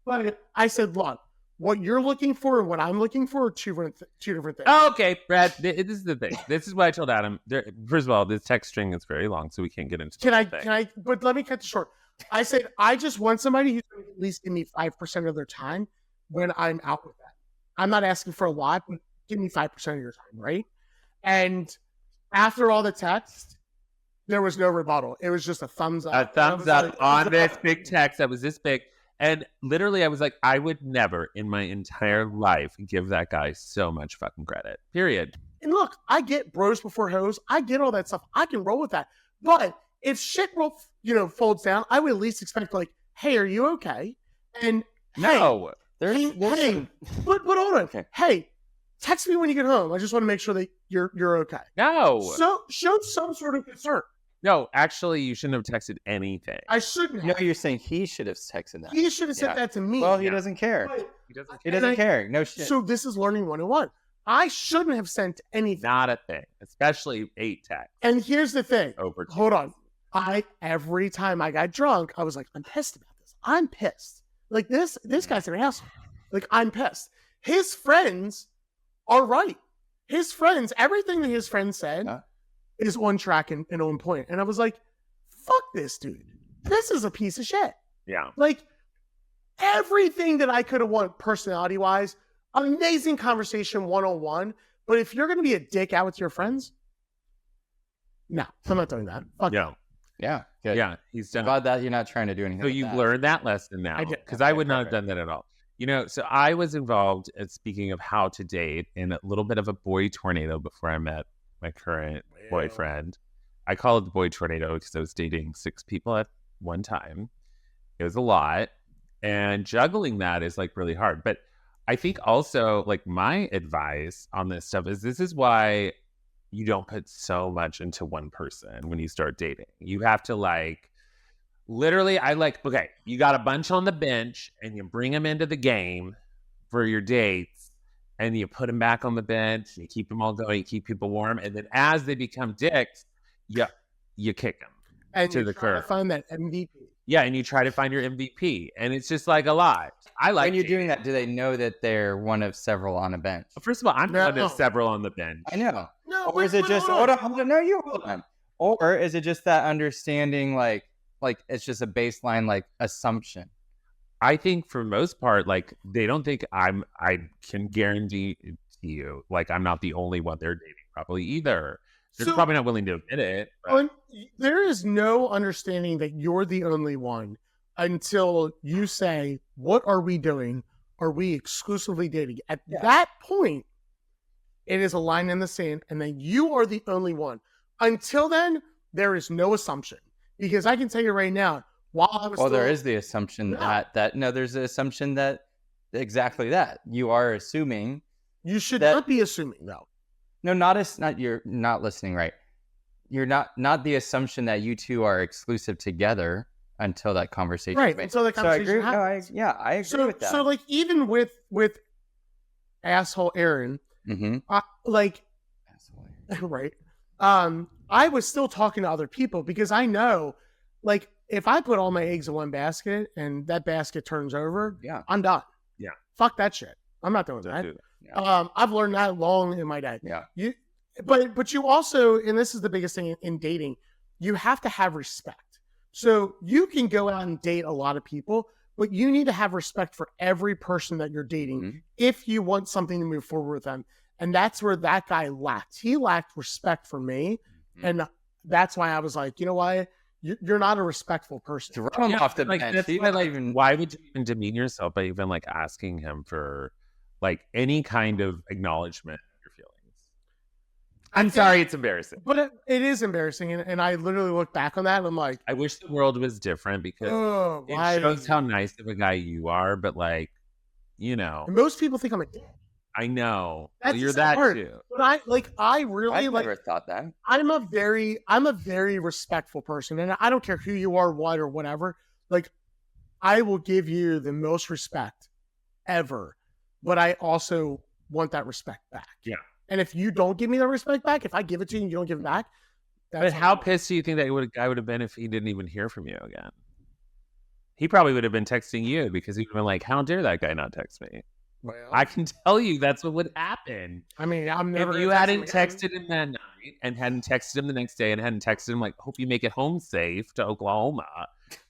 But I said, look, what you're looking for and what I'm looking for are two different things. Oh, okay, Brad, this is the thing. This is what I told Adam. First of all, this text string is very long, so we can't get into it. But let me cut this short. I said, I just want somebody who's going to at least give me 5% of their time when I'm out with that. I'm not asking for a lot, but give me 5% of your time, right? And After all the text, there was no rebuttal. It was just a thumbs up. A thumbs up on this big text that was this big. And literally, I was like, I would never in my entire life give that guy so much fucking credit. Period. And look, I get bros before hoes. I get all that stuff. I can roll with that. But if shit folds down, I would at least expect like, hey, are you okay? And No. but hold on. Okay. Hey, text me when you get home. I just want to make sure that you're okay. No. So show some sort of concern. No, actually, you shouldn't have texted anything. I shouldn't No, have. you're saying he should have texted that. He should have said Yeah. that to me. Well, he doesn't care. But- He doesn't He doesn't I- care. No shit. So this is learning 101. I shouldn't have sent anything. Not a thing, especially 8 texts And here's the thing. over. 2 Hold on. Every time I got drunk, I was like, I'm pissed about this. I'm pissed. Like this guy's an asshole. Like I'm pissed. His friends are right. His friends, everything that his friends said is on track and on point. And I was like, fuck this dude. This is a piece of shit. Yeah. Like everything that I could have wanted personality wise, amazing conversation 101. But if you're going to be a dick out with your friends, no, I'm not doing that. Fuck Yeah. Yeah. Good. Yeah. He's done. Glad that you're not trying to do anything. So like you that. learned that lesson now. I did. Because I Okay, would not have perfect. done that at all. So I was involved, speaking of how to date, in a little bit of a boy tornado before I met my current boyfriend. I call it the boy tornado because I was dating 6 people at one time. It was a lot. And juggling that is like really hard. But I think also like my advice on this stuff is this is why you don't put so much into one person when you start dating. You have to like, literally, okay, you got a bunch on the bench and you bring them into the game for your dates and you put them back on the bench, you keep them all going, you keep people warm. And then as they become dicks, you kick them and to you the try to curb. find that MVP. Yeah, and you try to find your MVP. And it's just like a lot. I like When you're dating. doing that, do they know that they're one of several on a bench? First of all, I'm No. one of several on the bench. I know. No, Or is it just hold on? No, you hold on. Or is it just that understanding, like it's just a baseline like assumption? I think for most part, like they don't think I can guarantee to you, like I'm not the only one they're dating probably either. They're So- probably not willing to admit it. but- There is no understanding that you're the only one until you say, what are we doing? Are we exclusively dating? At that point, it is a line in the sand, and then you are the only one. Until then, there is no assumption. Because I can tell you right now, while I was Well, still, there is the assumption No. there's the assumption that exactly that you are assuming. you should that- not be assuming, though. No, you're not listening right. You're not the assumption that you two are exclusive together until that conversation. Right, is made. until the So I conversation agree. happens. I agree So, with that. so like even with asshole Aaron, Mm-hmm. like right, I was still talking to other people because I know, like, if I put all my eggs in one basket and that basket turns over, Yeah. I'm done. Yeah. Fuck that shit. I'm not doing that. Yeah. I've learned that long in my day. Yeah. But you also, and this is the biggest thing in dating, you have to have respect. So you can go out and date a lot of people, but you need to have respect for every person that you're dating Mhm. if you want something to move forward with them. And that's where that guy lacked. He lacked respect for me. Mhm. And that's why I was like, you know what? You're not a respectful person. Throw him Yeah, off the like, bench. that's He's why, not like, even. why would you even demean yourself by even like asking him for like any kind of acknowledgement of your feelings? I'm sorry, it's embarrassing. But it is embarrassing. And I literally look back on that and I'm like, I wish the world was different because oh, it why? shows how nice of a guy you are, but like, And most people think I'm a dick. I know. That's Well, you're so that hard. too. But I really I've like, never thought that. I'm a very respectful person, and I don't care who you are, what or whatever. Like, I will give you the most respect ever, but I also want that respect back. Yeah. And if you don't give me the respect back, if I give it to you and you don't give it back, But how pissed do you think that guy would have been if he didn't even hear from you again? He probably would have been texting you because he would have been like, how dare that guy not text me? Well, I can tell you that's what would happen. I mean, I'm never. If you gonna text him hadn't again. texted him that night and hadn't texted him the next day and hadn't texted him like, hope you make it home safe to Oklahoma,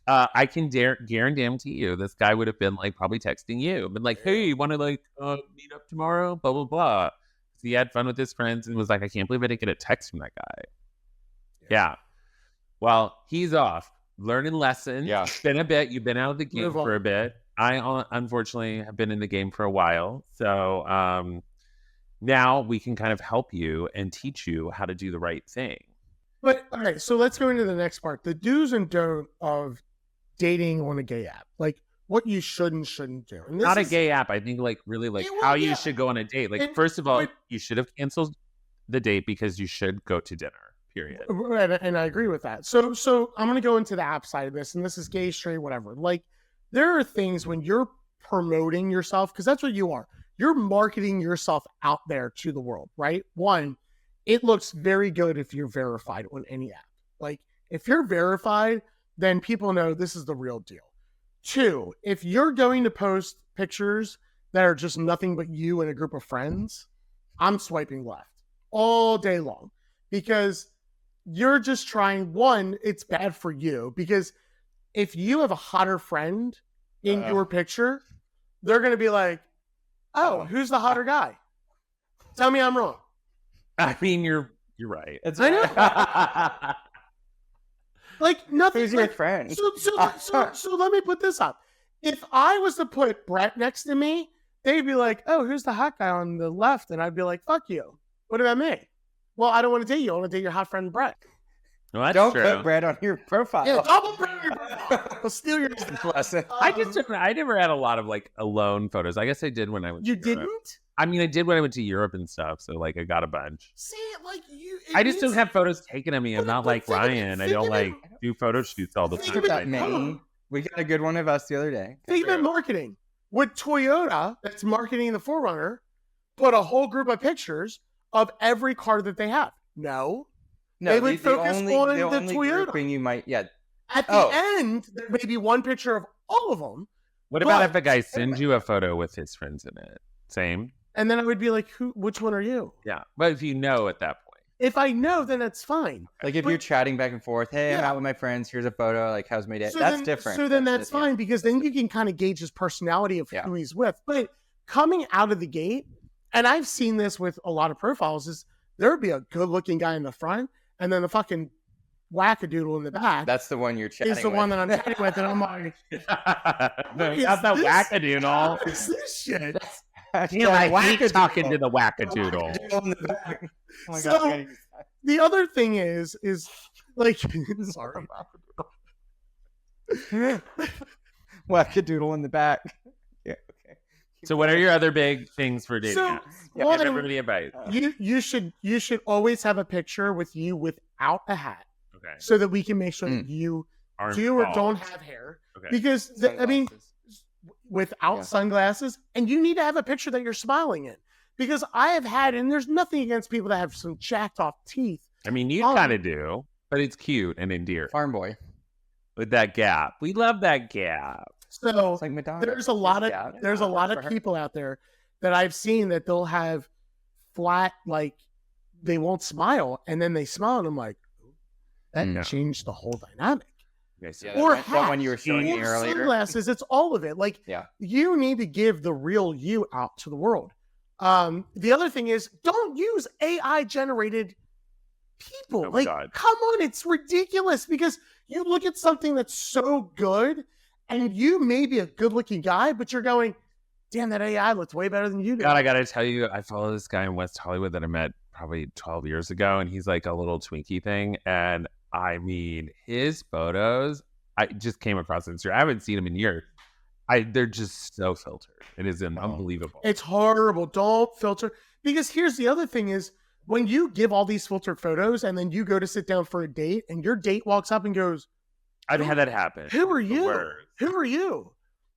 I can guarantee you this guy would have been like probably texting you, been like, hey, you want to like meet up tomorrow? Blah blah blah. he had fun with his friends and was like, I can't believe I didn't get a text from that guy. Yeah. Well, he's off. Learning lessons. Yeah. It's been a bit. You've been out of the game Move on. for a bit. I unfortunately have been in the game for a while. So now we can kind of help you and teach you how to do the right thing. But all right, so let's go into the next part. The do's and don'ts of dating on a gay app. Like what you should and shouldn't do. And this Not a is- gay app. I think like really like Yeah, well, how yeah. you should go on a date. Like And- first of all, but- you should have canceled the date because you should go to dinner. Period. And I agree with that. So I'm going to go into the app side of this, and this is gay, straight, whatever. Like, there are things when you're promoting yourself, because that's what you are. You're marketing yourself out there to the world, right? One, it looks very good if you're verified on any app. Like, if you're verified, then people know this is the real deal. Two, if you're going to post pictures that are just nothing but you and a group of friends, I'm swiping left all day long because you're just trying. One, it's bad for you because if you have a hotter friend in your picture, they're going to be like, oh, who's the hotter guy? Tell me I'm wrong. I mean, you're right. I know. Like nothing. Who's your like, friend? So let me put this up. If I was to put Brett next to me, they'd be like, oh, who's the hot guy on the left? And I'd be like, fuck you. What about me? Well, I don't want to date you. I want to date your hot friend Brett. Well, that's Don't true. put bread on your profile. Yeah, double Brett. I'll steal your. Lesson. I never had a lot of like alone photos. I guess I did when I went. You to Europe. didn't? I mean, I did when I went to Europe and stuff. So like, I got a bunch. See, like you. I just don't have photos taken of me. I'm not like Think of it- Ryan. I think don't of like it- do photo shoots all the think time. of it- That Maine. We got a good one of us the other day. Think about marketing. Would Toyota, that's marketing the Forerunner, put a whole group of pictures of every car that they have? No. No, They would focus on the only Toyota. grouping you might, yeah. At the end, there may be one picture of all of them, What about But- if a guy sends you a photo with his friends in it? Same. and then I would be like, "Who? Which one are you?" Yeah, but if you know at that point. If I know, then that's fine. Like if But- you're chatting back and forth, hey, I'm Yeah. out with my friends. Here's a photo. Like, how's my day? So That's then- different. So then that's yeah. fine because then you can kind of gauge his personality of Yeah. who he's with. But coming out of the gate, and I've seen this with a lot of profiles, is there'd be a good-looking guy in the front, and then the fucking wackadoodle in the back That's the one you're chatting is the with. one that I'm chatting with, and I'm like, Not is the this? wackadoodle. "What is this shit?" Damn, I hate talking to the wackadoodle. Wackadoodle in the back. Oh my So- God, I gotta use that. The other thing is like, sorry, Wackadoodle in the back. Yeah, okay. So, what are your other big things for dating So, apps? Yeah, one, Give everybody advice. you should always have a picture with you without a hat, Okay. so that we can make sure that you Aren't do or bald. don't have hair. Okay. Because I mean, Sunglasses. without Yeah. sunglasses, and you need to have a picture that you're smiling in. Because I have had, and there's nothing against people that have some jacked off teeth. I mean, you Oh. kind of do, but it's cute and endearing Farm boy. with that gap. We love that gap. So It's like Madonna. there's a lot of Yeah, there's a lot for of her. people out there that I've seen that they'll have flat, like they won't smile, and then they smile, and I'm like, that No. changed the whole dynamic. Okay, so Yeah, Or that one you were showing me Or earlier. sunglasses, it's all of it. Like, Yeah. you need to give the real you out to the world. The other thing is, don't use AI generated people. Oh my like, God. come on, it's ridiculous because you look at something that's so good, and you may be a good looking guy, but you're going, damn, that AI looks way better than you do. God, I gotta tell you, I follow this guy in West Hollywood that I met probably 12 years ago, and he's like a little Twinkie thing. And I mean, his photos, I just came across Instagram. I haven't seen him in years. They're just so filtered. It is unbelievable. It's horrible. Don't filter. Because here's the other thing is, when you give all these filtered photos and then you go to sit down for a date and your date walks up and goes, I've had that happen. who are It's the you? worst. Who are you?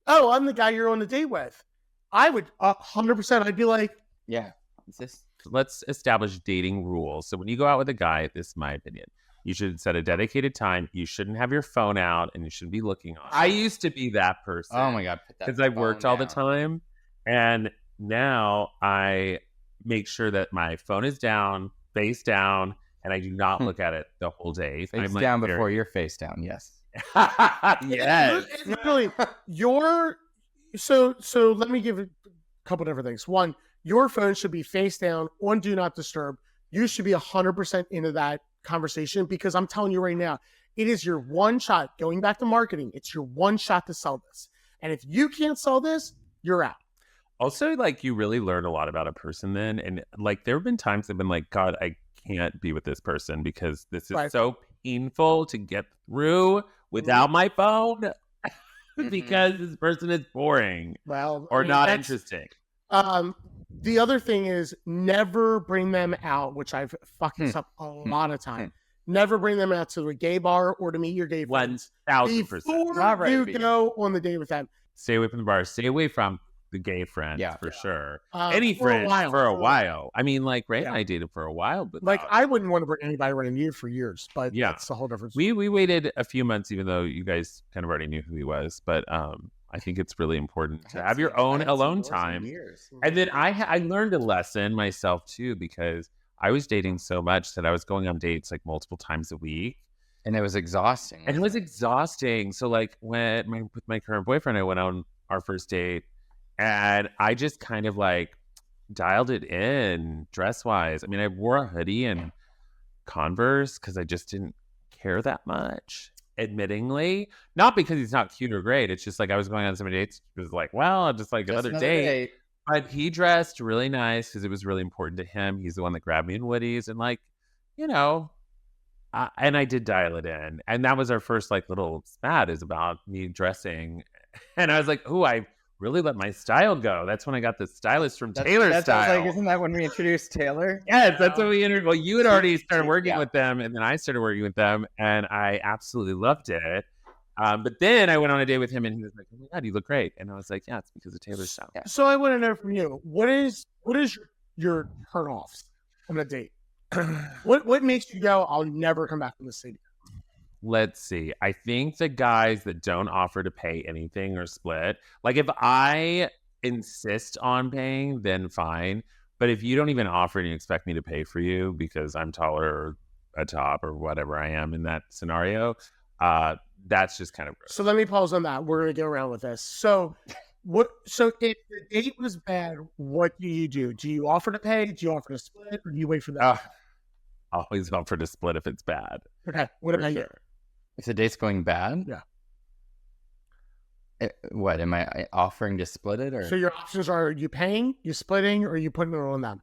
Oh, I'm the guy you're on a date with. I would 100%. I'd be like, Yeah. Is this? Let's establish dating rules. So when you go out with a guy, this is my opinion. You should set a dedicated time. You shouldn't have your phone out, and you shouldn't be looking on. I used to be that person. Oh my God. Put that because I worked phone all the down. time, and now I make sure that my phone is down, face down, and I do not look at it the whole day. Face I'm, like, down very- before your face down. Yes. yes. it's really your. So let me give it couple different things. One, your phone should be face down on do not disturb. You should be 100% into that conversation because I'm telling you right now, it is your one shot. Going back to marketing, it's your one shot to sell this. And if you can't sell this, you're out. Also, like, you really learn a lot about a person then. And like, there have been times I've been like, God, I can't be with this person because this is so painful to get through without my phone because this person is boring or not interesting. The other thing is never bring them out, which I've fucked this up a lot of time. Never bring them out to a gay bar or to meet your gay friends. 1,000%. Before you go on the date with them. Stay away from the bar. Stay away from the gay friends, for sure. Any for friends for a while. while. I mean, like, Ray and I dated for a while, but like, I wouldn't want to bring anybody around you for years, but that's a whole different story. We waited a few months, even though you guys kind of already knew who he was. But I think it's really important to have your own alone time. And then I learned a lesson myself too, because I was dating so much that I was going on dates like multiple times a week. And it was exhausting. So like with my current boyfriend, I went on our first date and I just kind of like dialed it in dress wise. I mean, I wore a hoodie and Converse because I just didn't care that much. Admittingly, not because he's not cute or great. It's just like I was going on so many dates. It was like, well, I'll just like another date. But he dressed really nice because it was really important to him. He's the one that grabbed me in Woody's and like, you know, and I did dial it in. And that was our first like little spat is about me dressing. And I was like, oh, I really let my style go. That's when I got the stylist from Taylor Style. Like, isn't that when we introduced Taylor? Yes, that's when we introduced. Well, you had already started working with them, and then I started working with them, and I absolutely loved it. But then I went on a date with him, and he was like, "Oh my God, you look great!" And I was like, "Yeah, it's because of Taylor Style." Yeah. So I want to know from you, what is your turn-offs on a date? What makes you go, "I'll never come back to this city"? Let's see. I think the guys that don't offer to pay anything or split, like if I insist on paying, then fine. But if you don't even offer and you expect me to pay for you because I'm taller or a top or whatever I am in that scenario, that's just kind of gross. So let me pause on that. We're going to go around with this. So if the date was bad, what do you do? Do you offer to pay? Do you offer to split? Or do you wait for that? Always offer to split if it's bad. Okay. What about you? If the date's going bad? Yeah. What, am I offering to split it? Or? So your options are you paying, you splitting, or you putting it on them?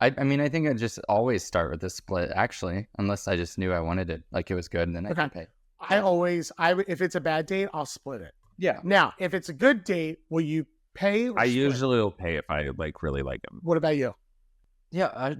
I mean, I think I'd just always start with the split, actually, unless I just knew I wanted it, like it was good, and then I can pay. If it's a bad date, I'll split it. Yeah. Now, if it's a good date, will you pay or I split? usually will pay if I like really like him. What about you? Yeah,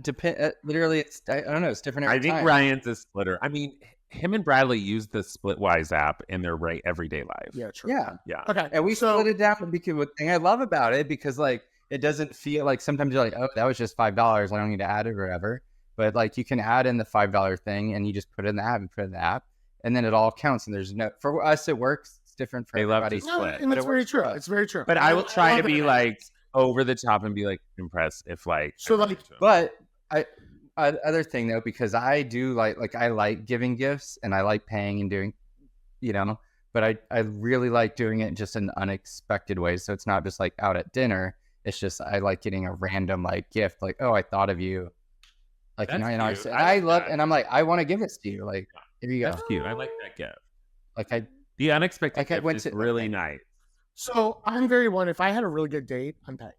literally, I don't know. It's different every time. I think Ryan's a splitter. I mean, him and Bradley use the Splitwise app in their everyday life. Yeah, true. Yeah. Okay. And we split it down because the thing I love about it, because like it doesn't feel like sometimes you're like, oh, that was just $5. I don't need to add it or whatever. But like you can add in the $5 thing and you just put it in the app and then it all counts. And there's no, for us, it works. It's different for everybody. And that's very true. It's very true. But I will try to be like over the top and be like impressed if like. So like, but other thing though, because I do like I like giving gifts and I like paying and doing, but I really like doing it just in unexpected ways. So it's not just like out at dinner. It's just, I like getting a random like gift, like, oh, I thought of you. Like, I love, and I'm like, I want to give this to you. Like, here you go. That's cute. I like that gift. Like the unexpected gift is really nice. So I'm very one, if I had a really good date, I'm paying.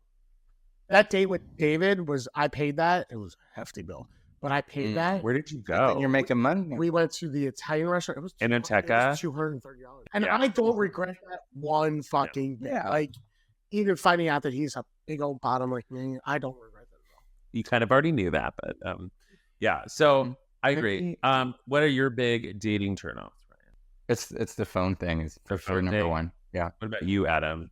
That date with David I paid that. It was a hefty bill, but I paid that. Where did you go? You're making money. We went to the Italian restaurant. It was in Ateca. $230. And I don't regret that one fucking bit. Like, even finding out that he's a big old bottom like me, I don't regret that at all. You kind of already knew that, but yeah. So I agree. What are your big dating turnoffs, Ryan? It's the phone thing is for sure number one. Yeah. What about you, Adam?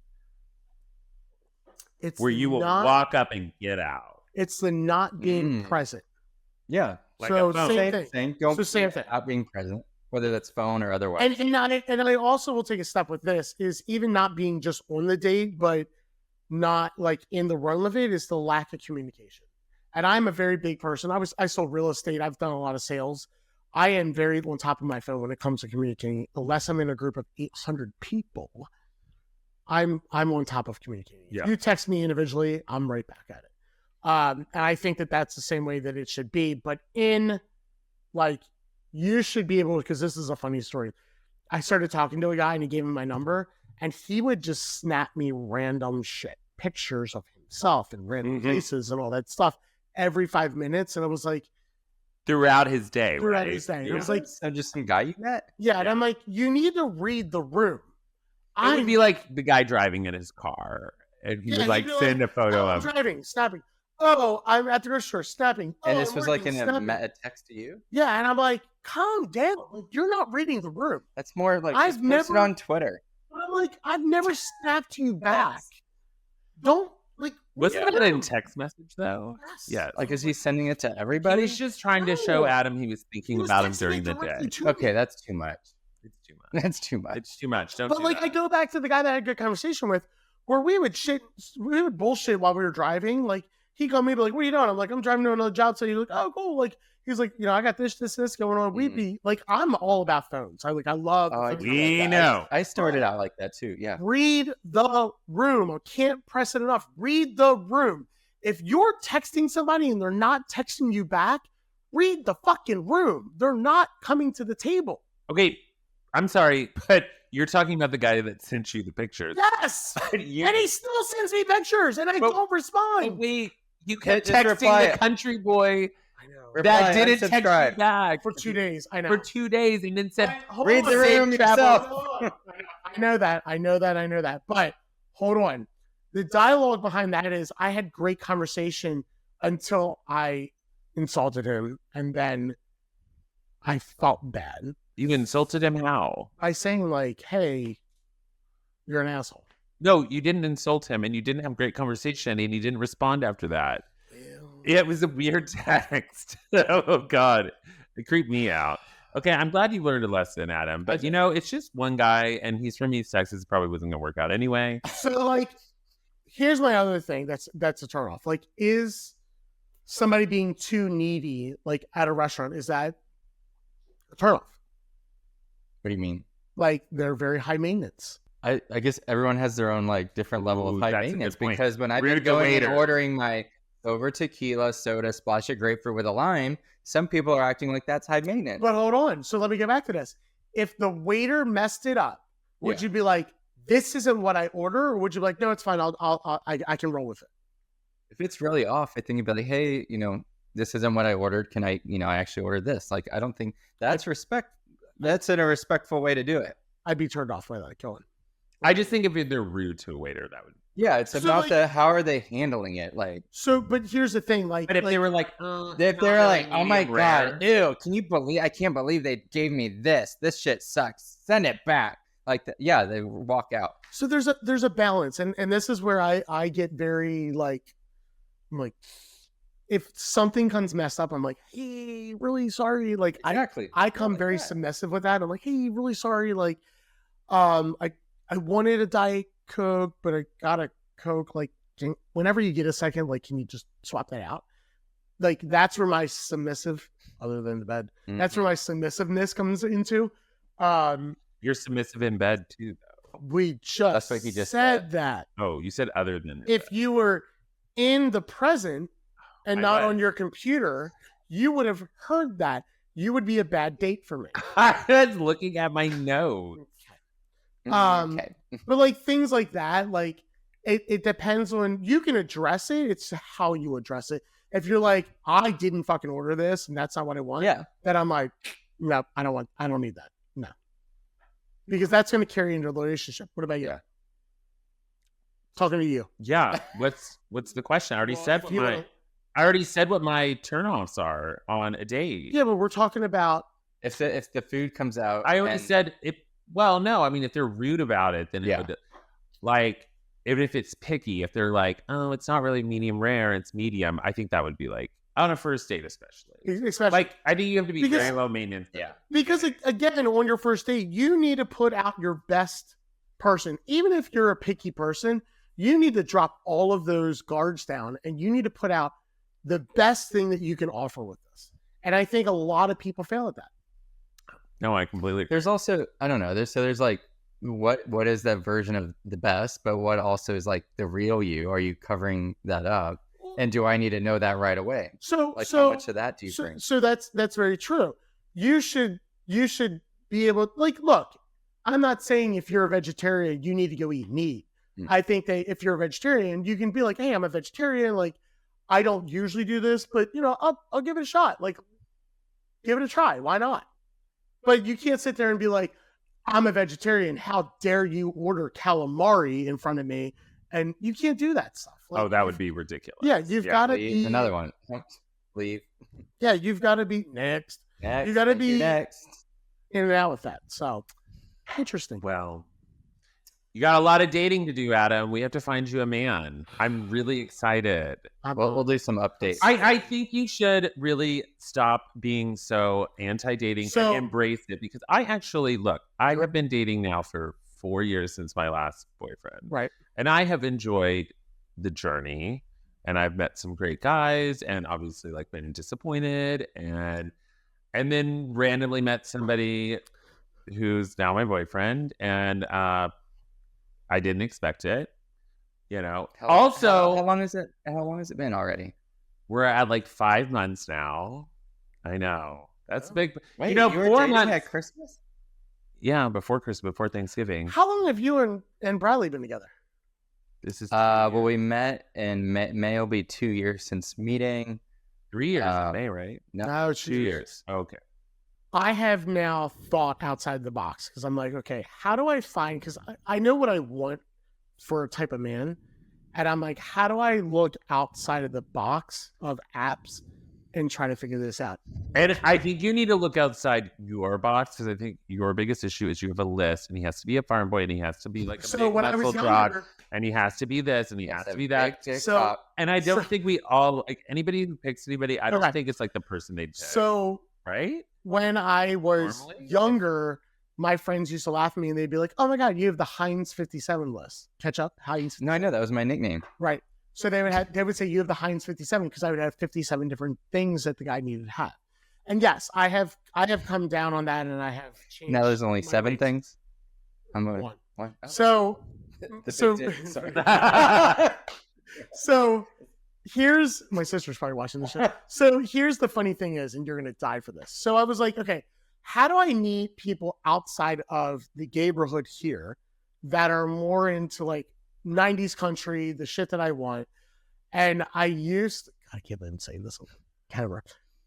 It's where you will walk up and get out. It's the not being present. Yeah. Like so same thing. Same thing. Not being present, whether that's phone or otherwise. And I also will take a step with this is even not being just on the date, but not like in the run of it is the lack of communication. And I'm a very big person. I sold real estate. I've done a lot of sales. I am very on top of my phone when it comes to communicating. Unless I'm in a group of 800 people, I'm on top of communicating. Yeah. If you text me individually, I'm right back at it. And I think that that's the same way that it should be. But you should be able, because this is a funny story. I started talking to a guy and he gave me my number, and he would just snap me random shit, pictures of himself and random places and all that stuff every 5 minutes. And I was like, throughout his day. throughout right? his day. Yeah. It was like, So just some guy you met. yeah. And I'm like, you need to read the room. It would be like the guy driving in his car, and he would like he'd be send a photo I'm of. driving, snapping. Oh, I'm at the grocery store, snapping. And Oh, this I'm was like working, in a snapping. text to you. Yeah, and I'm like, calm down. Like, you're not reading the room. That's more like I've just post it never- on Twitter. But I'm like, I've never snapped you back. Don't like. Wasn't read that the in room. text message though? Yes. Yeah. Like, is he sending it to But everybody? he's just trying to show Adam he was thinking He was about him texting during it the directly day. to me. Okay, that's too much. It's too much. That's too much. It's too much. Don't But do like, that. I go back to the guy that I had a good conversation with, where we would bullshit while we were driving. Like, he called me, be like, "What are you doing?" I'm like, "I'm driving to another job." So he's like, "Oh, cool." Like, he's like, "I got this going on." We'd be like, I'm all about phones. I love. Oh, I phones. do We like that. know. I started out like that too. Yeah. Read the room. I can't press it enough. Read the room. If you're texting somebody and they're not texting you back, read the fucking room. They're not coming to the table. Okay, I'm sorry, but you're talking about the guy that sent you the pictures. Yes. You- And he still sends me pictures and I But- don't respond. Wait, you Okay, kept just texting reply the it. country boy I know. Reply, that didn't text unsubscribe. you back For 2 days. I know. for 2 days and then said, Hold Read on. the room Safe travel. yourself. I know that. But hold on. The dialogue behind that is I had great conversation until I insulted him. And then I felt bad you insulted him how? by saying, like, hey, you're an asshole. No, you didn't insult him and you didn't have great conversation and he didn't respond after that. It was a weird text. Oh, God. It creeped me out. Okay, I'm glad you learned a lesson, Adam. But, it's just one guy and he's from East Texas. Probably wasn't going to work out anyway. So, like, here's my other thing that's a turnoff. Like, is somebody being too needy, like, at a restaurant, is that a turnoff? What do you mean? Like, they're very high maintenance. I guess everyone has their own like different level Ooh, of high that's a maintenance good point. because when I've Rude been going and waiter. ordering my over tequila, soda, splash of grapefruit with a lime, some people are acting like that's high maintenance. But hold on. So let me get back to this. If the waiter messed it up, would you be like, this isn't what I order? Or would you be like, no, it's fine. I can roll with it. If it's really off, I think you'd be like, hey, this isn't what I ordered. Can I, I actually ordered this. Like, I don't think that's respect. That's in a respectful way to do it. I'd be turned off by that. Go on. I just think if they're rude to a waiter, that would. Yeah, it's So, about like- how are they handling it? Like, So, but here's the thing. Like, But if they were like, if they're like, oh my God, ew, I can't believe they gave me this. This shit sucks. Send it back. Like, yeah, they walk out. so there's a balance. And this is where I get very like, I'm like, if something comes messed up, I'm like, hey, really sorry. Like, Exactly. I come like very that. submissive with that. I'm like, hey, really sorry. Like, I wanted a Diet Coke, but I got a Coke. Like, whenever you get a second, like, can you just swap that out? Like, that's where my submissive, other than the bed, that's where my submissiveness comes into. You're submissive in bed too, though. We just, That's what he just said said. that. Oh, you said other than. If you were in the present and I not bet. on your computer, you would have heard that. You would be a bad date for me. I was looking at my notes. Okay. But like things like that, like it depends on, you can address it. It's how you address it. If you're like, I didn't fucking order this and that's not what I want. Yeah. Then I'm like, no, I don't need that. No. Because that's going to carry into the relationship. What about you? Yeah. Talking to you. Yeah. What's the question? I already said If you my. wanna- I already said what my turnoffs are on a date. Yeah, but we're talking about, If the food comes out, I already and- said it. Well, no, I mean if they're rude about it, then Yeah. it would, like even if it's picky, if they're like, oh, it's not really medium rare, it's medium. I think that would be like on a first date, especially. especially Like I think you have to be Because- very low maintenance. Yeah. because again, on your first date, you need to put out your best person. Even if you're a picky person, you need to drop all of those guards down and you need to put out the best thing that you can offer with this. And I think a lot of people fail at that. No, I completely. There's also, I don't know. There's like what is that version of the best, but what also is like the real you? Are you covering that up? And do I need to know that right away? So How much of that do you bring? So that's very true. You should be able, like, look, I'm not saying if you're a vegetarian, you need to go eat meat. I think that if you're a vegetarian, you can be like, hey, I'm a vegetarian. Like, I don't usually do this, but I'll give it a shot. Like, give it a try. Why not? But you can't sit there and be like, I'm a vegetarian. How dare you order calamari in front of me? And you can't do that stuff. Like, that would be ridiculous. Yeah, you've got to be another one. Leave. Yeah, you've got to be next. You got to be next in and out with that. So interesting. Well, you got a lot of dating to do, Adam. We have to find you a man. I'm really excited. We'll do some updates. I think you should really stop being so anti-dating and embrace it, because I have been dating now for 4 years since my last boyfriend. Right. And I have enjoyed the journey, and I've met some great guys, and obviously like been disappointed, and then randomly met somebody who's now my boyfriend, and I didn't expect it, How long has it been already? We're at like 5 months now. I know. That's big. Wait, 4 months at Christmas? Yeah, before Christmas, before Thanksgiving. How long have you and Bradley been together? This is we met in May will be 2 years since meeting. 3 years in May, right? No, it's 2 years. Okay. I have now thought outside the box, because I'm like, okay, how do I find, because I know what I want for a type of man. And I'm like, how do I look outside of the box of apps and try to figure this out? And I think you need to look outside your box, because I think your biggest issue is you have a list, and he has to be a farm boy, and he has to be like a big muscle drug, and he has to be this, and he has to be that. So, and I don't think we all, like, anybody who picks anybody, I don't think it's like the person they pick. So, right? When I was younger, my friends used to laugh at me, and they'd be like, oh my God, you have the Heinz 57 list. Ketchup, Heinz 57. No, I know, that was my nickname. Right. So they would say you have the Heinz 57, because I would have 57 different things that the guy needed to have. And yes, I have come down on that, and I have changed. Now there's only 7 things. One. Oh. So here's, my sister's probably watching this show. So here's the funny thing is, and you're gonna die for this. So I was like, okay, how do I meet people outside of the neighborhood here that are more into like 90s country, the shit that I want? And I can't believe I'm saying this on camera.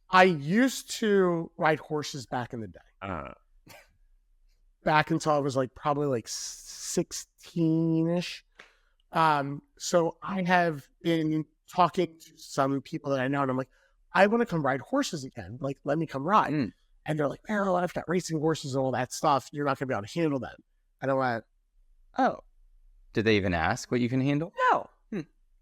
I used to ride horses back in the day. Back until I was like probably like 16-ish. So I have been talking to some people that I know, and I'm like, I want to come ride horses again. Like, let me come ride. And they're like, Errol, I've got racing horses and all that stuff. You're not going to be able to handle them. And I went, oh. Did they even ask what you can handle? No.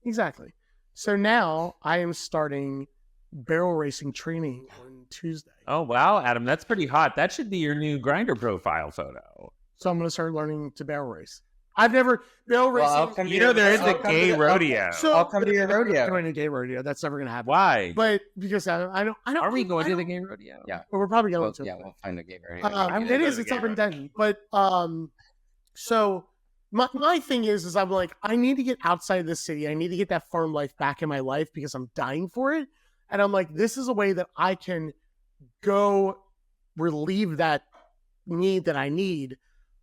Exactly. So now I am starting barrel racing training on Tuesday. Oh, wow, Adam, that's pretty hot. That should be your new Grindr profile photo. So I'm going to start learning to barrel race. I've never barrel racing. There is a gay rodeo. So I'll come to your rodeo. I'm going to a gay rodeo. That's never going to happen. Why? But because I don't. Are we going to the gay rodeo? Yeah. But we're probably going to. Yeah, we'll find a gay rodeo. It is. It's up in Denton. But so my thing is I'm like, I need to get outside of this city. I need to get that farm life back in my life, because I'm dying for it. And I'm like, this is a way that I can go relieve that need that I need.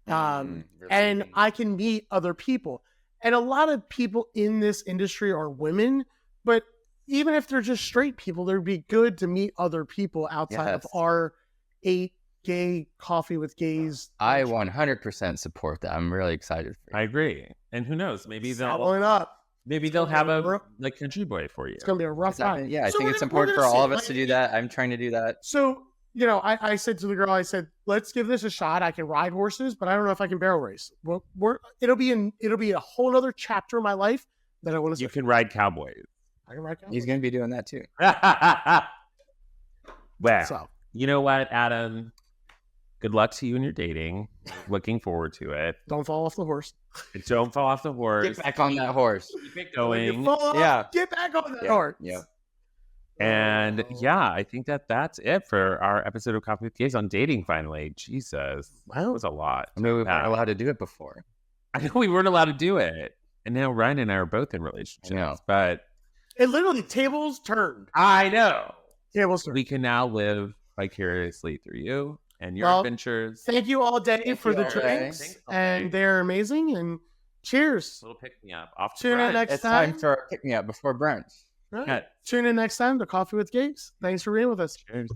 And I can meet other people. And a lot of people in this industry are women, but even if they're just straight people, it'd be good to meet other people outside of our 8 gay coffee with gays. I 100% support that. I'm really excited for you. I agree. And who knows? Maybe they'll have a like country boy for you. It's gonna be a rough time. Yeah, I think it's important for all of us to do that. I'm trying to do that. So, I said to the girl, I said, let's give this a shot. I can ride horses, but I don't know if I can barrel race. Well, it'll be a whole other chapter of my life that I want to. You can ride cowboys. I can ride cowboys. He's going to be doing that too. Well, so, you know what, Adam? Good luck to you in your dating. Looking forward to it. Don't fall off the horse. Don't fall off the horse. Get back on that horse. Keep it going. Get back on that horse. Yeah. And yeah, I think that's it for our episode of Coffee with Gays on dating. Finally, Jesus, that was a lot. I mean, we weren't allowed to do it before. I know we weren't allowed to do it, and now Ryan and I are both in relationships. But it literally tables turned. I know tables turned. We can now live vicariously through you and your adventures. Thank you all, Dae, for the drinks, and they're amazing. And cheers. A little pick me up. Off to Tune in next time. It's time for a pick me up before brunch. Right. Yeah. Tune in next time to Coffee with Gays. Thanks for being with us. Cheers.